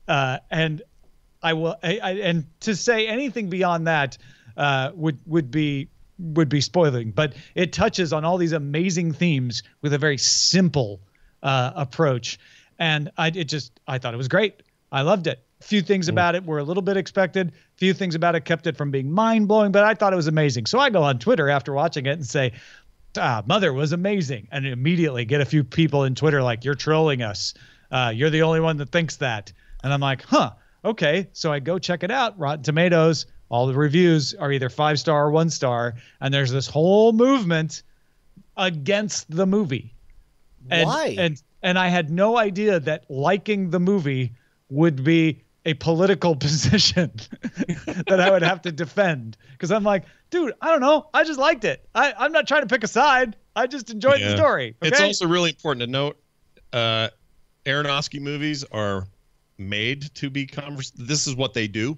[SPEAKER 5] And and to say anything beyond that would be spoiling. But it touches on all these amazing themes with a very simple approach. And I thought it was great. I loved it. A few things about it were a little bit expected. A few things about it kept it from being mind-blowing, but I thought it was amazing. So I go on Twitter after watching it and say, Mother was amazing. And immediately get a few people in Twitter like, you're trolling us. You're the only one that thinks that. And I'm like, okay. So I go check it out. Rotten Tomatoes, all the reviews are either 5-star or 1-star. And there's this whole movement against the movie.
[SPEAKER 4] Why?
[SPEAKER 5] And I had no idea that liking the movie would be a political position that I would have to defend. Because I'm like, dude, I don't know. I just liked it. I'm not trying to pick a side. I just enjoyed the story. Okay?
[SPEAKER 6] It's also really important to note, Aronofsky movies are made to be this is what they do.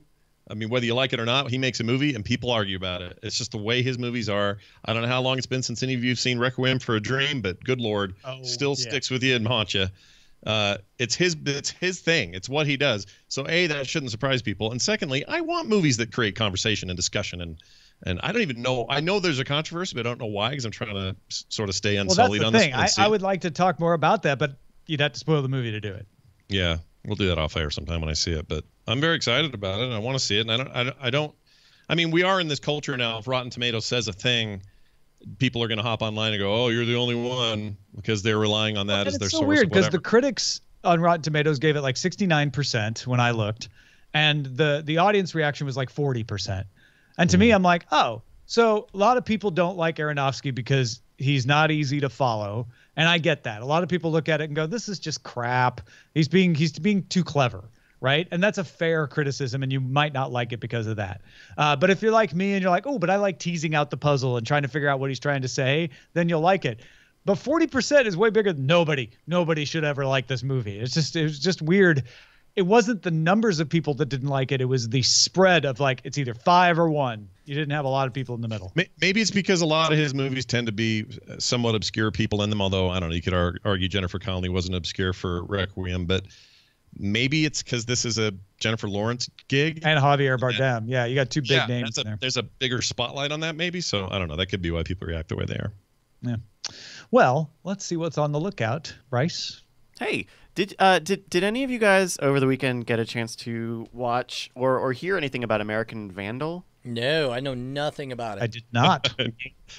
[SPEAKER 6] I mean, whether you like it or not, he makes a movie and people argue about it. It's just the way his movies are. I don't know how long it's been since any of you have seen Requiem for a Dream, but good Lord, sticks with you and haunts you. It's his thing. It's what he does. So that shouldn't surprise people. And secondly, I want movies that create conversation and discussion. And I don't even know. I know there's a controversy, but I don't know why, because I'm trying to sort of stay unsullied on this.
[SPEAKER 5] Well, that's the thing. I would like to talk more about that, but you'd have to spoil the movie to do it.
[SPEAKER 6] Yeah, we'll do that off air sometime when I see it. But I'm very excited about it, and I want to see it. And I mean, we are in this culture now. If Rotten Tomatoes says a thing, people are going to hop online and go, "Oh, you're the only one," because they're relying on that as their source. It's so weird
[SPEAKER 5] because the critics on Rotten Tomatoes gave it like 69% when I looked, and the audience reaction was like 40%. And to me, I'm like, oh, so a lot of people don't like Aronofsky because he's not easy to follow, and I get that. A lot of people look at it and go, "This is just crap. He's being too clever." Right. And that's a fair criticism, and you might not like it because of that. But if you're like me and you're like, oh, but I like teasing out the puzzle and trying to figure out what he's trying to say, then you'll like it. But 40% is way bigger than nobody should ever like this movie. It was just weird. It wasn't the numbers of people that didn't like it. It was the spread of like, it's either 5 or 1. You didn't have a lot of people in the middle.
[SPEAKER 6] Maybe it's because a lot of his movies tend to be somewhat obscure people in them. Although, I don't know, you could argue Jennifer Connelly wasn't obscure for Requiem, but maybe it's because this is a Jennifer Lawrence gig.
[SPEAKER 5] And Javier Bardem. Yeah, you got two big names there.
[SPEAKER 6] There's a bigger spotlight on that maybe. So I don't know. That could be why people react the way they are.
[SPEAKER 5] Yeah. Well, let's see what's on the lookout. Bryce?
[SPEAKER 7] Hey, did any of you guys over the weekend get a chance to watch or hear anything about American Vandal?
[SPEAKER 4] No, I know nothing about it.
[SPEAKER 5] I did not.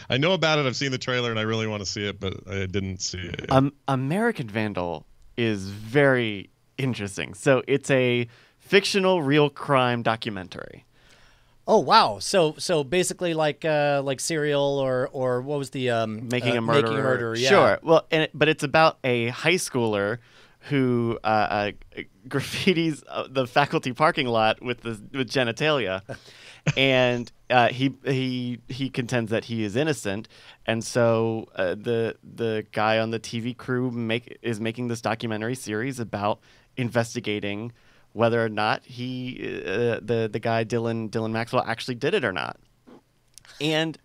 [SPEAKER 6] I know about it. I've seen the trailer and I really want to see it, but I didn't see it yet.
[SPEAKER 7] American Vandal is very interesting. So it's a fictional real crime documentary.
[SPEAKER 4] Oh wow! So basically like Serial or what was the
[SPEAKER 7] Making a Murderer?
[SPEAKER 4] Making a Murderer, yeah.
[SPEAKER 7] Sure. Well, but it's about a high schooler who graffitis the faculty parking lot with genitalia, and he contends that he is innocent, and so the guy on the TV crew is making this documentary series about investigating whether or not the guy Dylan Maxwell actually did it or not. And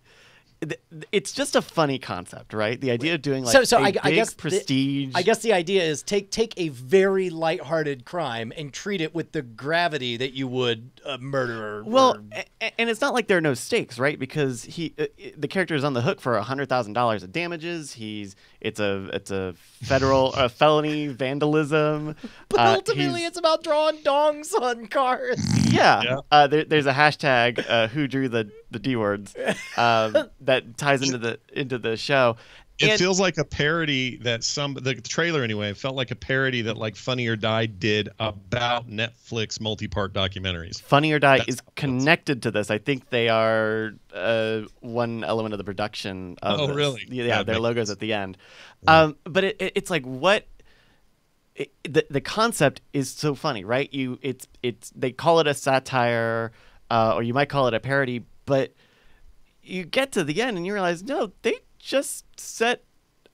[SPEAKER 7] it's just a funny concept, right? The idea of doing I guess prestige.
[SPEAKER 4] I guess the idea is take a very lighthearted crime and treat it with the gravity that you would a murderer.
[SPEAKER 7] Well, and it's not like there are no stakes, right? Because the character is on the hook for $100,000 of damages. It's a federal felony vandalism.
[SPEAKER 4] But ultimately, it's about drawing dongs on cars.
[SPEAKER 7] Yeah. There's a hashtag who drew the D words that ties into the show.
[SPEAKER 6] It feels like a parody that the trailer anyway felt like a parody that like Funny or Die did about Netflix multi-part documentaries.
[SPEAKER 7] Funny or Die is connected to this. I think they are one element of the production. Of this.
[SPEAKER 6] Really?
[SPEAKER 7] Yeah, their logos at the end. Yeah. But it's like what the concept is so funny, right? They call it a satire, or you might call it a parody, but you get to the end and you realize no, they just set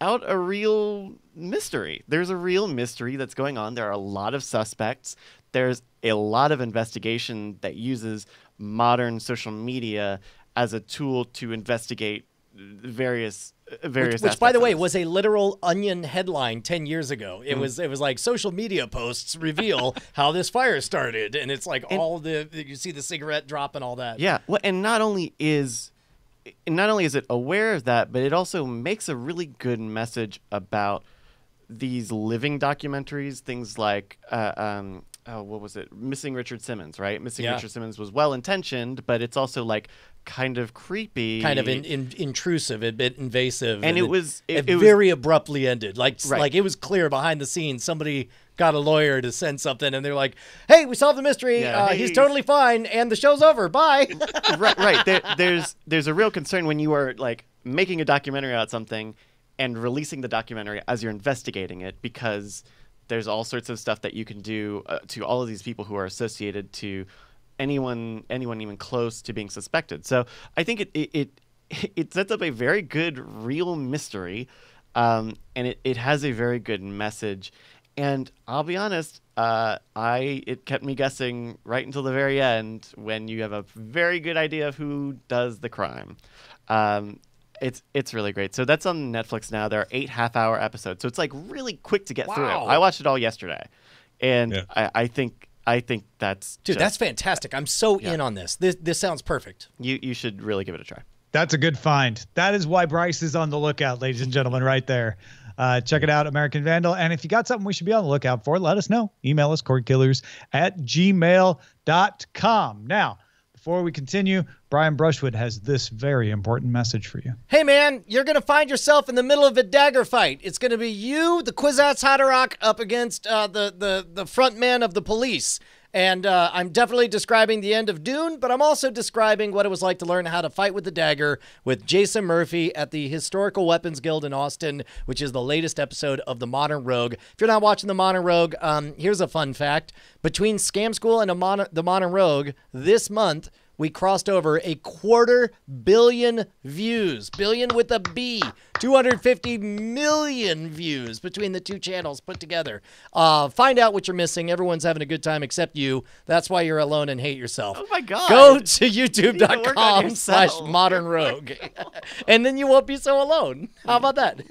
[SPEAKER 7] out a real mystery. There's a real mystery that's going on. There are a lot of suspects. There's a lot of investigation that uses modern social media as a tool to investigate various
[SPEAKER 4] which by the way was a literal Onion headline 10 years ago. It was like social media posts reveal how this fire started, and it's like you see the cigarette drop and all that.
[SPEAKER 7] Yeah. Well, and not only is it aware of that, but it also makes a really good message about these living documentaries, things like what was it? Missing Richard Simmons, right? Richard Simmons was well-intentioned, but it's also like kind of creepy.
[SPEAKER 4] Kind of intrusive, a bit invasive.
[SPEAKER 7] And it was
[SPEAKER 4] very abruptly ended. Like it was clear behind the scenes. Somebody got a lawyer to send something, and they're like, hey, we solved the mystery. He's totally fine, and the show's over. Bye.
[SPEAKER 7] Right. There's a real concern when you are like making a documentary about something and releasing the documentary as you're investigating it, because there's all sorts of stuff that you can do to all of these people who are associated to anyone even close to being suspected. So I think it sets up a very good real mystery, and it has a very good message. And I'll be honest, it kept me guessing right until the very end when you have a very good idea of who does the crime. It's really great. So that's on Netflix now. There are 8 half-hour episodes, so it's like really quick to get through. I watched it all yesterday, and I think that's
[SPEAKER 4] that's fantastic. I'm so in on this. This sounds perfect.
[SPEAKER 7] You should really give it a try.
[SPEAKER 5] That's a good find. That is why Bryce is on the lookout, ladies and gentlemen, right there. Check it out, American Vandal. And if you got something we should be on the lookout for, let us know. Email us, cordkillers@gmail.com. Now, before we continue, Brian Brushwood has this very important message for you.
[SPEAKER 4] Hey, man, you're going to find yourself in the middle of a dagger fight. It's going to be you, the Kwisatz Haderach, up against the front man of the police. And I'm definitely describing the end of Dune, but I'm also describing what it was like to learn how to fight with the dagger with Jason Murphy at the Historical Weapons Guild in Austin, which is the latest episode of The Modern Rogue. If you're not watching The Modern Rogue, here's a fun fact. Between Scam School and The Modern Rogue, this month, we crossed over 250 million views. Billion with a B. 250 million views between the two channels put together. Find out what you're missing. Everyone's having a good time except you. That's why you're alone and hate yourself.
[SPEAKER 7] Oh, my God.
[SPEAKER 4] Go to youtube.com/Modern Rogue. And then you won't be so alone. How about that?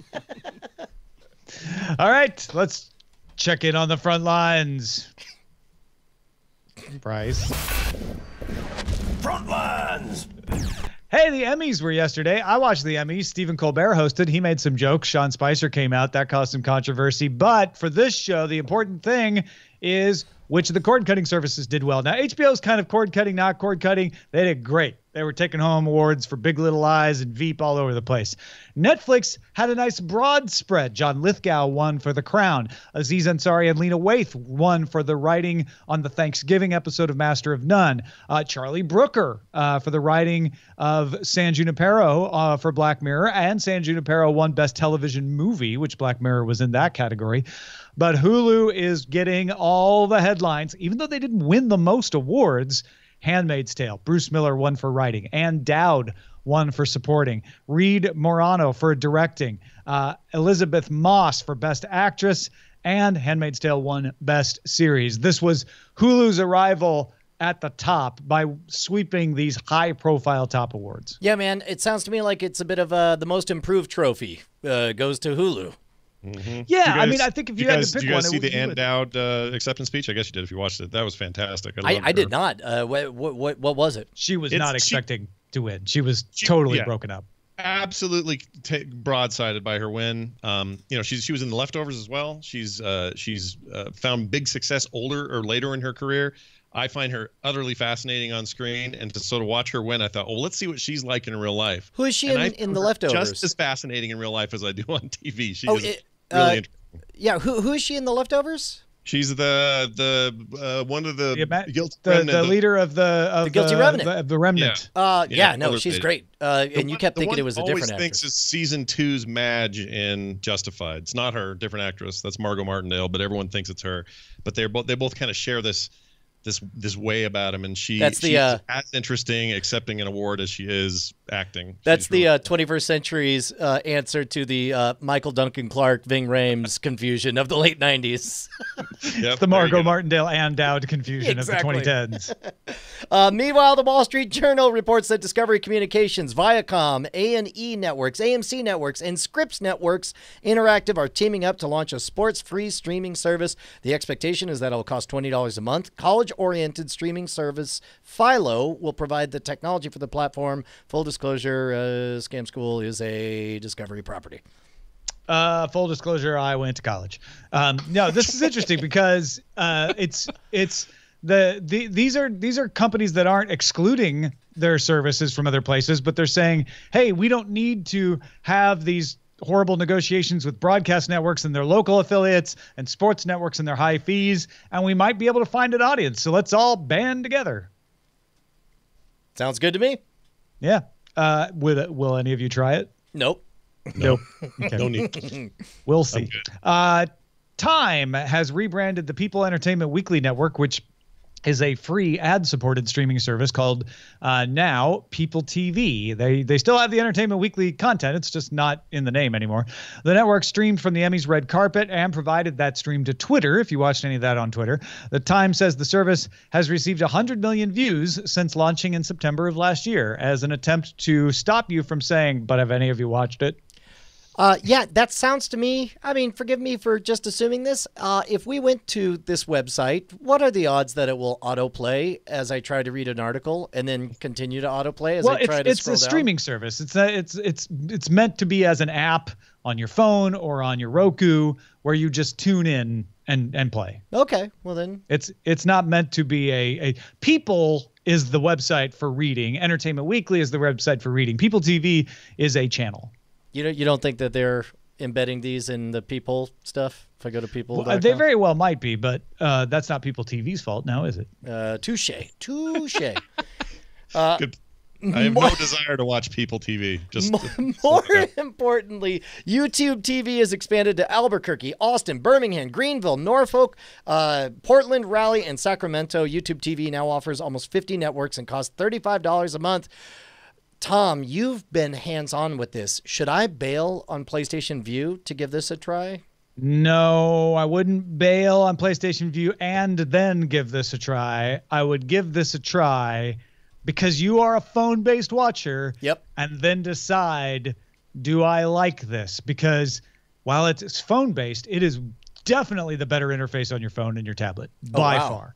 [SPEAKER 5] All right, let's check in on the front lines. Bryce.
[SPEAKER 9] Front lines.
[SPEAKER 5] Hey, the Emmys were yesterday. I watched the Emmys. Stephen Colbert hosted. He made some jokes. Sean Spicer came out. That caused some controversy. But for this show, the important thing is which of the cord-cutting services did well. Now, HBO's kind of cord-cutting, not cord-cutting. They did great. They were taking home awards for Big Little Lies and Veep all over the place. Netflix had a nice broad spread. John Lithgow won for The Crown. Aziz Ansari and Lena Waithe won for the writing on the Thanksgiving episode of Master of None. Charlie Brooker for the writing of San Junipero for Black Mirror. And San Junipero won Best Television Movie, which Black Mirror was in that category. But Hulu is getting all the headlines, even though they didn't win the most awards. Handmaid's Tale. Bruce Miller won for writing. Ann Dowd won for supporting. Reed Morano for directing. Elizabeth Moss for Best Actress. And Handmaid's Tale won Best Series. This was Hulu's arrival at the top by sweeping these high-profile top awards.
[SPEAKER 4] Yeah, man. It sounds to me like it's a bit of the most improved trophy goes to Hulu.
[SPEAKER 6] Mm-hmm.
[SPEAKER 5] Yeah, I mean, I think if you had to pick one,
[SPEAKER 6] did you guys see the Ann Dowd acceptance speech? I guess you did if you watched it. That was fantastic.
[SPEAKER 4] I did not. What was it?
[SPEAKER 5] She was not expecting to win. She was totally broken up.
[SPEAKER 6] Absolutely broadsided by her win. She was in The Leftovers as well. She's found big success older or later in her career. I find her utterly fascinating on screen, and to sort of watch her win, I thought, let's see what she's like in real life.
[SPEAKER 4] Who is she in The Leftovers?
[SPEAKER 6] Just as fascinating in real life as I do on TV. She is really interesting.
[SPEAKER 4] Yeah, who is she in The Leftovers?
[SPEAKER 6] She's the one of the guilty
[SPEAKER 5] the leader of the
[SPEAKER 4] guilty remnant.
[SPEAKER 5] The remnant.
[SPEAKER 4] She's great. And you kept thinking it was a different actress.
[SPEAKER 6] Always thinks it's season 2's Madge in Justified. It's not her, different actress. That's Margot Martindale, but everyone thinks it's her. But they both kind of share this way about him, and she's as interesting accepting an award as she is acting.
[SPEAKER 4] That's the 21st century's answer to the Michael Duncan Clark, Ving Rhames confusion of the late 90s.
[SPEAKER 5] Yep, the Margot Martindale Ann Dowd confusion of the 2010s.
[SPEAKER 4] Meanwhile, the Wall Street Journal reports that Discovery Communications, Viacom, A&E Networks, AMC Networks, and Scripps Networks Interactive are teaming up to launch a sports-free streaming service. The expectation is that it'll cost $20 a month. College-oriented streaming service Philo will provide the technology for the platform. Full disclosure, Scam School is a Discovery property.
[SPEAKER 5] Full disclosure, I went to college. No, this is interesting because these are companies that aren't excluding their services from other places, but they're saying, hey, we don't need to have these horrible negotiations with broadcast networks and their local affiliates and sports networks and their high fees, and we might be able to find an audience. So let's all band together.
[SPEAKER 4] Sounds good to me.
[SPEAKER 5] Yeah. Will any of you try it?
[SPEAKER 4] Nope.
[SPEAKER 5] Nope.
[SPEAKER 6] Okay. No need.
[SPEAKER 5] We'll see. Time has rebranded the People Entertainment Weekly Network, which is a free ad-supported streaming service called now People TV. They still have the Entertainment Weekly content. It's just not in the name anymore. The network streamed from the Emmys red carpet and provided that stream to Twitter, if you watched any of that on Twitter. The Times says the service has received 100 million views since launching in September of last year as an attempt to stop you from saying, but have any of you watched it?
[SPEAKER 4] Yeah, that sounds to me, I mean, forgive me for just assuming this. If we went to this website, what are the odds that it will autoplay as I try to read an article and then continue to autoplay as I try to scroll down?
[SPEAKER 5] It's a streaming service. It's meant to be as an app on your phone or on your Roku where you just tune in and play.
[SPEAKER 4] Okay, well then.
[SPEAKER 5] It's not meant to be a People is the website for reading. Entertainment Weekly is the website for reading. People TV is a channel.
[SPEAKER 4] You don't think that they're embedding these in the People stuff? If I go to People,
[SPEAKER 5] they very well might be, but that's not People TV's fault now, is it?
[SPEAKER 4] Touche.
[SPEAKER 6] Good. I have no desire to watch People TV. Just
[SPEAKER 4] more importantly, YouTube TV has expanded to Albuquerque, Austin, Birmingham, Greenville, Norfolk, Portland, Raleigh, and Sacramento. YouTube TV now offers almost 50 networks and costs $35 a month. Tom, you've been hands-on with this. Should I bail on PlayStation Vue to give this a try?
[SPEAKER 5] No, I wouldn't bail on PlayStation Vue and then give this a try. I would give this a try because you are a phone-based watcher.
[SPEAKER 4] Yep.
[SPEAKER 5] And then decide, do I like this? Because while it's phone-based, it is definitely the better interface on your phone and your tablet by far.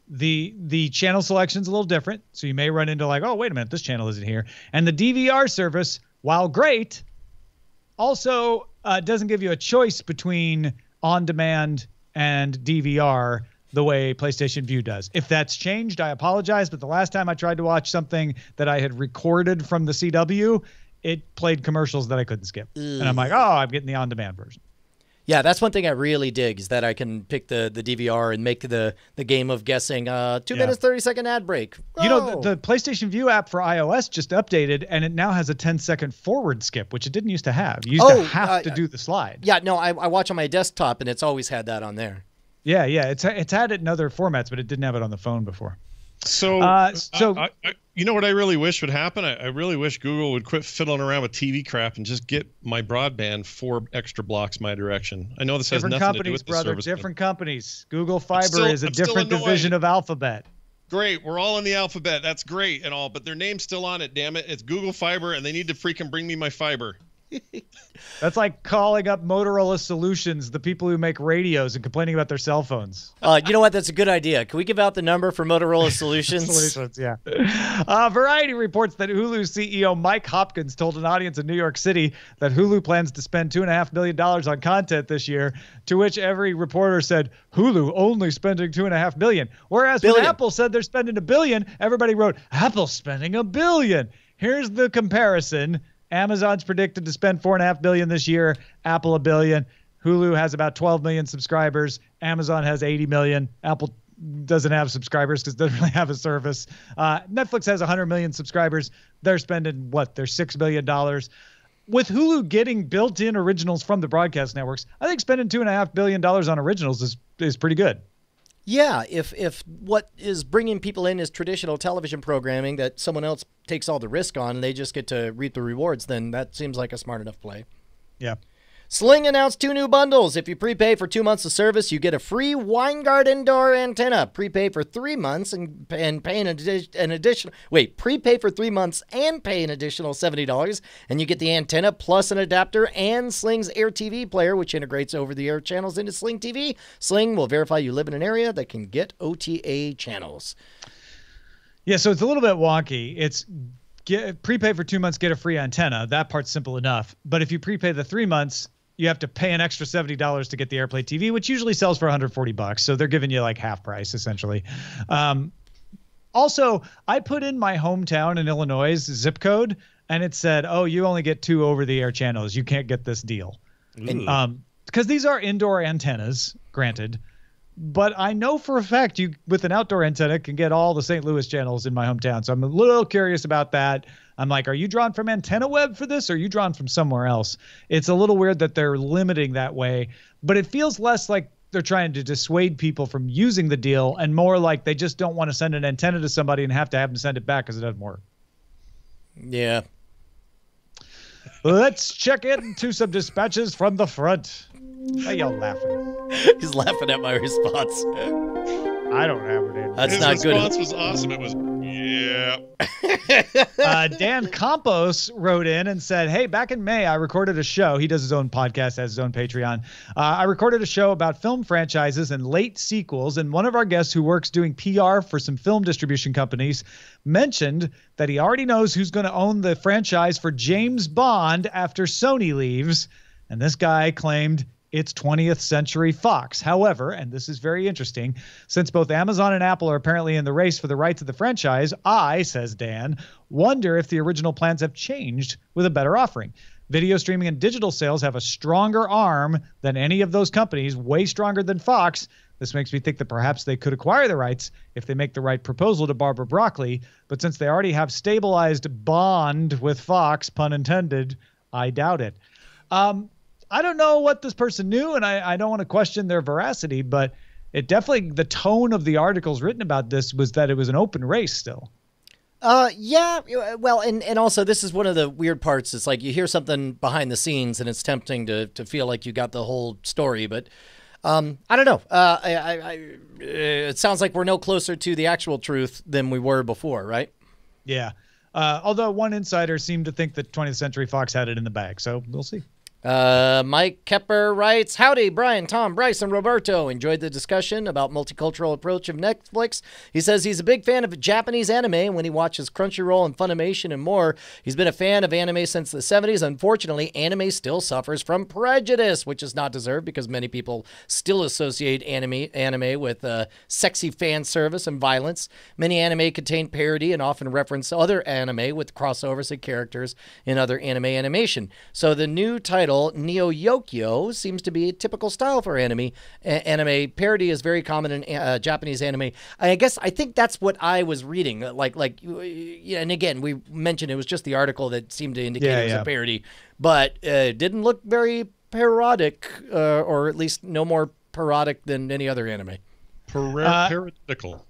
[SPEAKER 5] The channel selection's a little different, so you may run into like, oh, wait a minute, this channel isn't here. And the DVR service, while great, also doesn't give you a choice between on-demand and DVR the way PlayStation Vue does. If that's changed, I apologize, but the last time I tried to watch something that I had recorded from the CW, it played commercials that I couldn't skip. And I'm like, oh, I'm getting the on-demand version.
[SPEAKER 4] Yeah, that's one thing I really dig is that I can pick the DVR and make the game of guessing 2 minutes, 30-second ad break. Oh.
[SPEAKER 5] You know, the PlayStation Vue app for iOS just updated, and it now has a 10-second forward skip, which it didn't used to have. You used to have to do the slide.
[SPEAKER 4] Yeah, no, I watch on my desktop, and it's always had that on there.
[SPEAKER 5] Yeah, it's had it in other formats, but it didn't have it on the phone before.
[SPEAKER 6] So you know what I really wish would happen? I really wish Google would quit fiddling around with TV crap and just get my broadband 4 extra blocks my direction. I know this has nothing to do with the service.
[SPEAKER 5] Different companies. Google Fiber is a different division of Alphabet.
[SPEAKER 6] Great, we're all in the alphabet. That's great and all, but their name's still on it, damn it. It's Google Fiber, and they need to freaking bring me my fiber.
[SPEAKER 5] That's like calling up Motorola Solutions, the people who make radios, and complaining about their cell phones.
[SPEAKER 4] You know what? That's a good idea. Can we give out the number for Motorola Solutions?
[SPEAKER 5] Yeah. Variety reports that Hulu CEO Mike Hopkins told an audience in New York City that Hulu plans to spend $2.5 million on content this year, to which every reporter said, Hulu only spending $2.5 million. Whereas when Apple said they're spending $1 billion, everybody wrote, Apple's spending $1 billion. Here's the comparison. Amazon's predicted to spend $4.5 billion this year. Apple $1 billion. Hulu has about 12 million subscribers. Amazon has 80 million. Apple doesn't have subscribers because it doesn't really have a service. Netflix has 100 million subscribers. They're spending They're $6 billion. With Hulu getting built-in originals from the broadcast networks, I think spending $2.5 billion on originals is pretty good.
[SPEAKER 4] Yeah, if what is bringing people in is traditional television programming that someone else takes all the risk on and they just get to reap the rewards, then that seems like a smart enough play.
[SPEAKER 5] Yeah.
[SPEAKER 4] Sling announced 2 new bundles. If you prepay for 2 months of service, you get a free WineGuard indoor antenna. Prepay for 3 months and pay an additional. Prepay for 3 months and pay an additional $70, and you get the antenna plus an adapter and Sling's Air TV player, which integrates over-the-air channels into Sling TV. Sling will verify you live in an area that can get OTA channels.
[SPEAKER 5] Yeah, so it's a little bit wonky. It's prepay for 2 months, get a free antenna. That part's simple enough. But if you prepay the 3 months, you have to pay an extra $70 to get the AirPlay TV, which usually sells for $140. So they're giving you like half price, essentially. Also, I put in my hometown in Illinois' zip code, and it said, oh, you only get 2 over-the-air channels. You can't get this deal. Because these are indoor antennas, granted. But I know for a fact you, with an outdoor antenna, can get all the St. Louis channels in my hometown. So I'm a little curious about that. I'm like, are you drawn from Antenna Web for this, or are you drawn from somewhere else? It's a little weird that they're limiting that way, but it feels less like they're trying to dissuade people from using the deal and more like they just don't want to send an antenna to somebody and have them send it back because it doesn't work.
[SPEAKER 4] Yeah.
[SPEAKER 5] Let's check into some dispatches from the front. Why y'all laughing?
[SPEAKER 4] He's laughing at my response.
[SPEAKER 5] I don't have it in.
[SPEAKER 4] That's not good.
[SPEAKER 6] His response was awesome. It was, yeah.
[SPEAKER 5] Dan Campos wrote in and said, hey, back in May, I recorded a show. He does his own podcast, has his own Patreon. I recorded a show about film franchises and late sequels, and one of our guests who works doing PR for some film distribution companies mentioned that he already knows who's going to own the franchise for James Bond after Sony leaves. And this guy claimed it's 20th Century Fox. However, and this is very interesting, since both Amazon and Apple are apparently in the race for the rights of the franchise, I, says Dan, wonder if the original plans have changed with a better offering. Video streaming and digital sales have a stronger arm than any of those companies, way stronger than Fox. This makes me think that perhaps they could acquire the rights if they make the right proposal to Barbara Broccoli. But since they already have stabilized Bond with Fox, pun intended, I doubt it. I don't know what this person knew, and I don't want to question their veracity, but it definitely, the tone of the articles written about this was that it was an open race still.
[SPEAKER 4] Yeah, well, and also this is one of the weird parts. It's like you hear something behind the scenes, and it's tempting to feel like you got the whole story, but I don't know. It sounds like we're no closer to the actual truth than we were before, right?
[SPEAKER 5] Yeah. Although one insider seemed to think that 20th Century Fox had it in the bag, so we'll see.
[SPEAKER 4] Mike Kepper writes, howdy, Brian, Tom, Bryce, and Roberto. Enjoyed the discussion about multicultural approach of Netflix. He says he's a big fan of Japanese anime when he watches Crunchyroll and Funimation and more. He's been a fan of anime since the 70s. Unfortunately, anime still suffers from prejudice, which is not deserved because many people still associate anime with sexy fan service and violence. Many anime contain parody and often reference other anime with crossovers and characters in other anime animation. So the new title, Neo Yokyo, seems to be a typical style for anime. Anime parody is very common in Japanese anime. I think that's what I was reading. And again, we mentioned it was just the article that seemed to indicate it was a parody, but didn't look very parodic, or at least no more parodic than any other anime.
[SPEAKER 6] Parodical.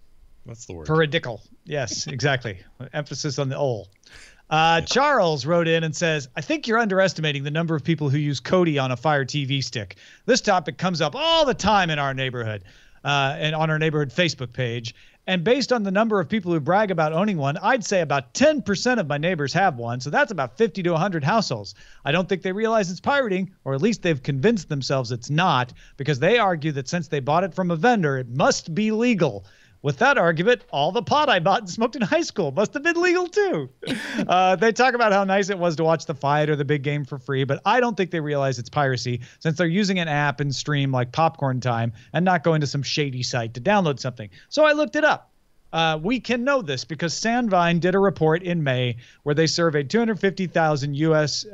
[SPEAKER 6] That's the word.
[SPEAKER 5] Parodical. Yes, exactly. Emphasis on the ol. Charles wrote in and says, I think you're underestimating the number of people who use Kodi on a Fire TV stick. This topic comes up all the time in our neighborhood and on our neighborhood Facebook page. And based on the number of people who brag about owning one, I'd say about 10% of my neighbors have one. So that's about 50 to 100 households. I don't think they realize it's pirating, or at least they've convinced themselves it's not, because they argue that since they bought it from a vendor, it must be legal. With that argument, all the pot I bought and smoked in high school must have been legal too. They talk about how nice it was to watch the fight or the big game for free, but I don't think they realize it's piracy since they're using an app and stream like Popcorn Time and not going to some shady site to download something. So I looked it up. We can know this because Sandvine did a report in May where they surveyed 250,000 U.S.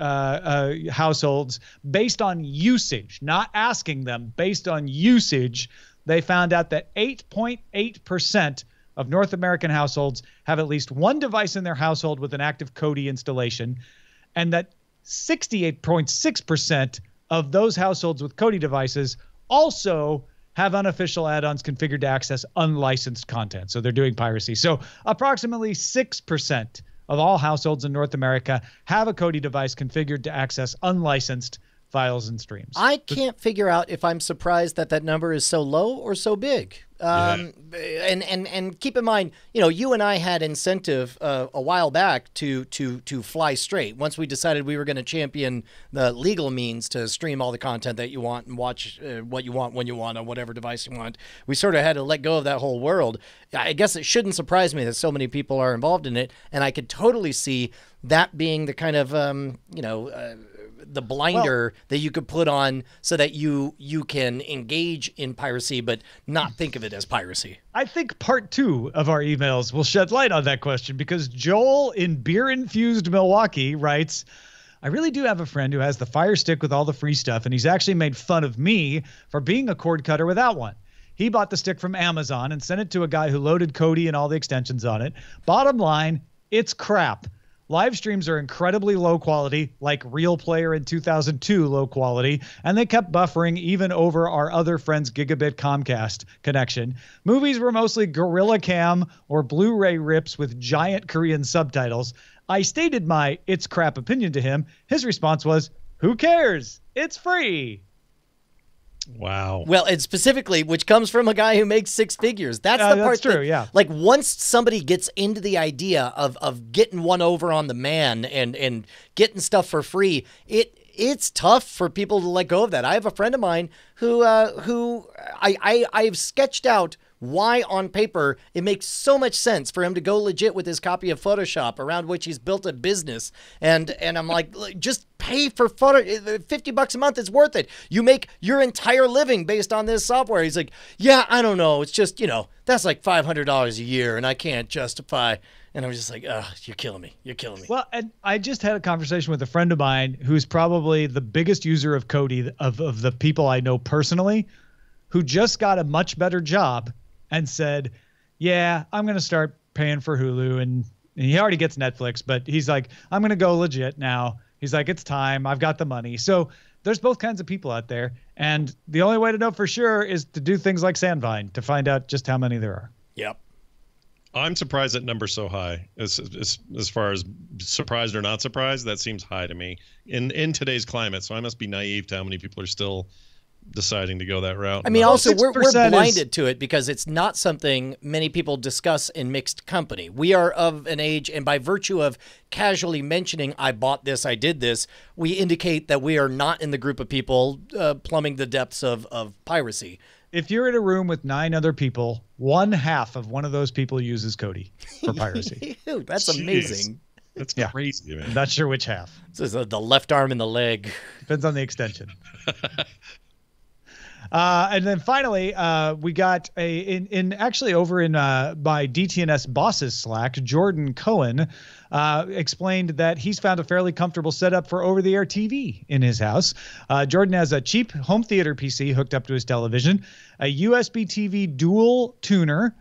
[SPEAKER 5] Households based on usage, not asking them, based on usage. They found out that 8.8% of North American households have at least one device in their household with an active Kodi installation, and that 68.6% of those households with Kodi devices also have unofficial add-ons configured to access unlicensed content. So they're doing piracy. So approximately 6% of all households in North America have a Kodi device configured to access unlicensed files and streams.
[SPEAKER 4] I can't figure out if I'm surprised that that number is so low or so big. And keep in mind, you and I had incentive a while back to fly straight. Once we decided we were going to champion the legal means to stream all the content that you want and watch what you want when you want on whatever device you want, we sort of had to let go of that whole world. I guess it shouldn't surprise me that so many people are involved in it, and I could totally see that being the kind of the blinder that you could put on so that you can engage in piracy but not think of it as piracy.
[SPEAKER 5] I think part 2 of our emails will shed light on that question because Joel in beer-infused Milwaukee writes, I really do have a friend who has the Fire Stick with all the free stuff, and he's actually made fun of me for being a cord cutter without one. He bought the stick from Amazon and sent it to a guy who loaded Kodi and all the extensions on it. Bottom line, it's crap. Live streams are incredibly low quality, like Real Player in 2002 low quality, and they kept buffering even over our other friend's gigabit Comcast connection. Movies were mostly Gorilla Cam or Blu-ray rips with giant Korean subtitles. I stated my it's crap opinion to him. His response was, who cares? It's free.
[SPEAKER 6] Wow.
[SPEAKER 4] Well, and specifically, which comes from a guy who makes 6 figures. That's the part.
[SPEAKER 5] That's true, yeah.
[SPEAKER 4] Like, once somebody gets into the idea of getting one over on the man and getting stuff for free, it's tough for people to let go of that. I have a friend of mine who I've sketched out why on paper it makes so much sense for him to go legit with his copy of Photoshop around which he's built a business. And I'm like, just pay for $50 a month. It's worth it. You make your entire living based on this software. He's like, yeah, I don't know. It's just, that's like $500 a year and I can't justify. And I was just like, you're killing me. You're killing me.
[SPEAKER 5] Well, and I just had a conversation with a friend of mine who's probably the biggest user of Kodi of the people I know personally, who just got a much better job and said, yeah, I'm going to start paying for Hulu. And he already gets Netflix, but he's like, I'm going to go legit now. He's like, it's time. I've got the money. So there's both kinds of people out there. And the only way to know for sure is to do things like Sandvine to find out just how many there are.
[SPEAKER 4] Yep.
[SPEAKER 6] I'm surprised that number's so high. As far as surprised or not surprised, that seems high to me in today's climate. So I must be naive to how many people are still deciding to go that route.
[SPEAKER 4] I mean, also, we're
[SPEAKER 5] 6%
[SPEAKER 4] blinded to it because it's not something many people discuss in mixed company. We are of an age, and by virtue of casually mentioning, I bought this, I did this, we indicate that we are not in the group of people plumbing the depths of piracy.
[SPEAKER 5] If you're in a room with 9 other people, one half of one of those people uses Kodi for piracy.
[SPEAKER 4] Ew, that's
[SPEAKER 6] Jeez.
[SPEAKER 4] amazing.
[SPEAKER 6] That's
[SPEAKER 5] Yeah.
[SPEAKER 6] crazy, man.
[SPEAKER 5] I'm not sure which half.
[SPEAKER 4] This is the left arm and the leg.
[SPEAKER 5] Depends on the extension. And then finally, we got actually over in my DTNS bosses Slack, Jordan Cohen explained that he's found a fairly comfortable setup for over-the-air TV in his house. Jordan has a cheap home theater PC hooked up to his television, a USB TV dual tuner.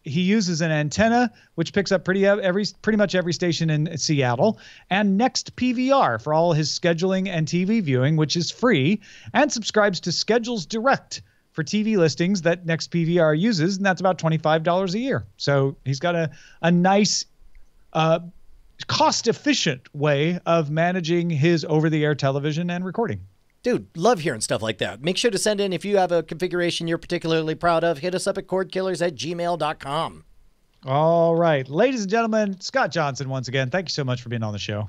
[SPEAKER 5] He uses an antenna, which picks up pretty much every station in Seattle, and Next PVR for all his scheduling and TV viewing, which is free, and subscribes to Schedules Direct for TV listings that Next PVR uses, and that's about $25 a year. So he's got a nice, cost-efficient way of managing his over-the-air television and recording.
[SPEAKER 4] Dude, love hearing stuff like that. Make sure to send in if you have a configuration you're particularly proud of. Hit us up at cordkillers@gmail.com.
[SPEAKER 5] All right. Ladies and gentlemen, Scott Johnson, once again, thank you so much for being on the show.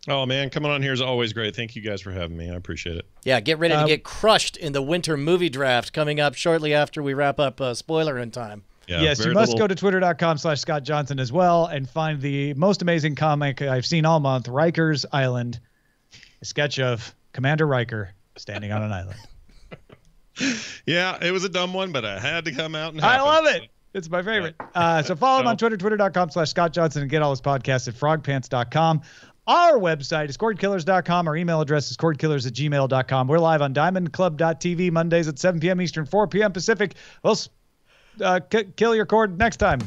[SPEAKER 6] Oh, man, coming on here is always great. Thank you guys for having me. I appreciate it.
[SPEAKER 4] Yeah, get ready to get crushed in the winter movie draft coming up shortly after we wrap up Spoiler in Time.
[SPEAKER 6] Yeah,
[SPEAKER 5] yes, you must go to twitter.com/Scott Johnson as well and find the most amazing comic I've seen all month, Riker's Island, a sketch of Commander Riker standing on an island.
[SPEAKER 6] Yeah, it was a dumb one, but I had to come out and
[SPEAKER 5] I love it. It's my favorite. So follow him on Twitter, twitter.com/Scott Johnson, and get all his podcasts at frogpants.com. Our website is cordkillers.com. Our email address is cordkillers@gmail.com. We're live on diamondclub.tv Mondays at 7 p.m. Eastern, 4 p.m. Pacific. We'll kill your cord next time.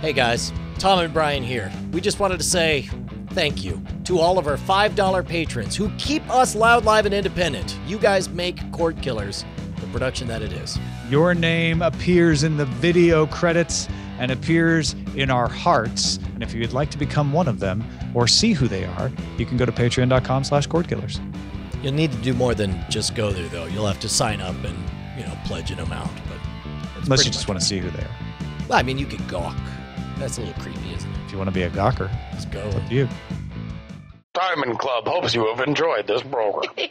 [SPEAKER 4] Hey guys, Tom and Brian here. We just wanted to say thank you to all of our $5 patrons who keep us loud, live, and independent. You guys make Cord Killers the production that it is.
[SPEAKER 5] Your name appears in the video credits and appears in our hearts. And if you'd like to become one of them or see who they are, you can go to patreon.com/cordkillers.
[SPEAKER 4] You'll need to do more than just go there, though. You'll have to sign up and, pledge an amount. But
[SPEAKER 5] unless you just want to see who they are.
[SPEAKER 4] Well, I mean, you could gawk. That's a little creepy, isn't it?
[SPEAKER 5] If you want to be a gawker,
[SPEAKER 4] let's go.
[SPEAKER 5] It's up to you.
[SPEAKER 9] Diamond Club hopes you have enjoyed this program.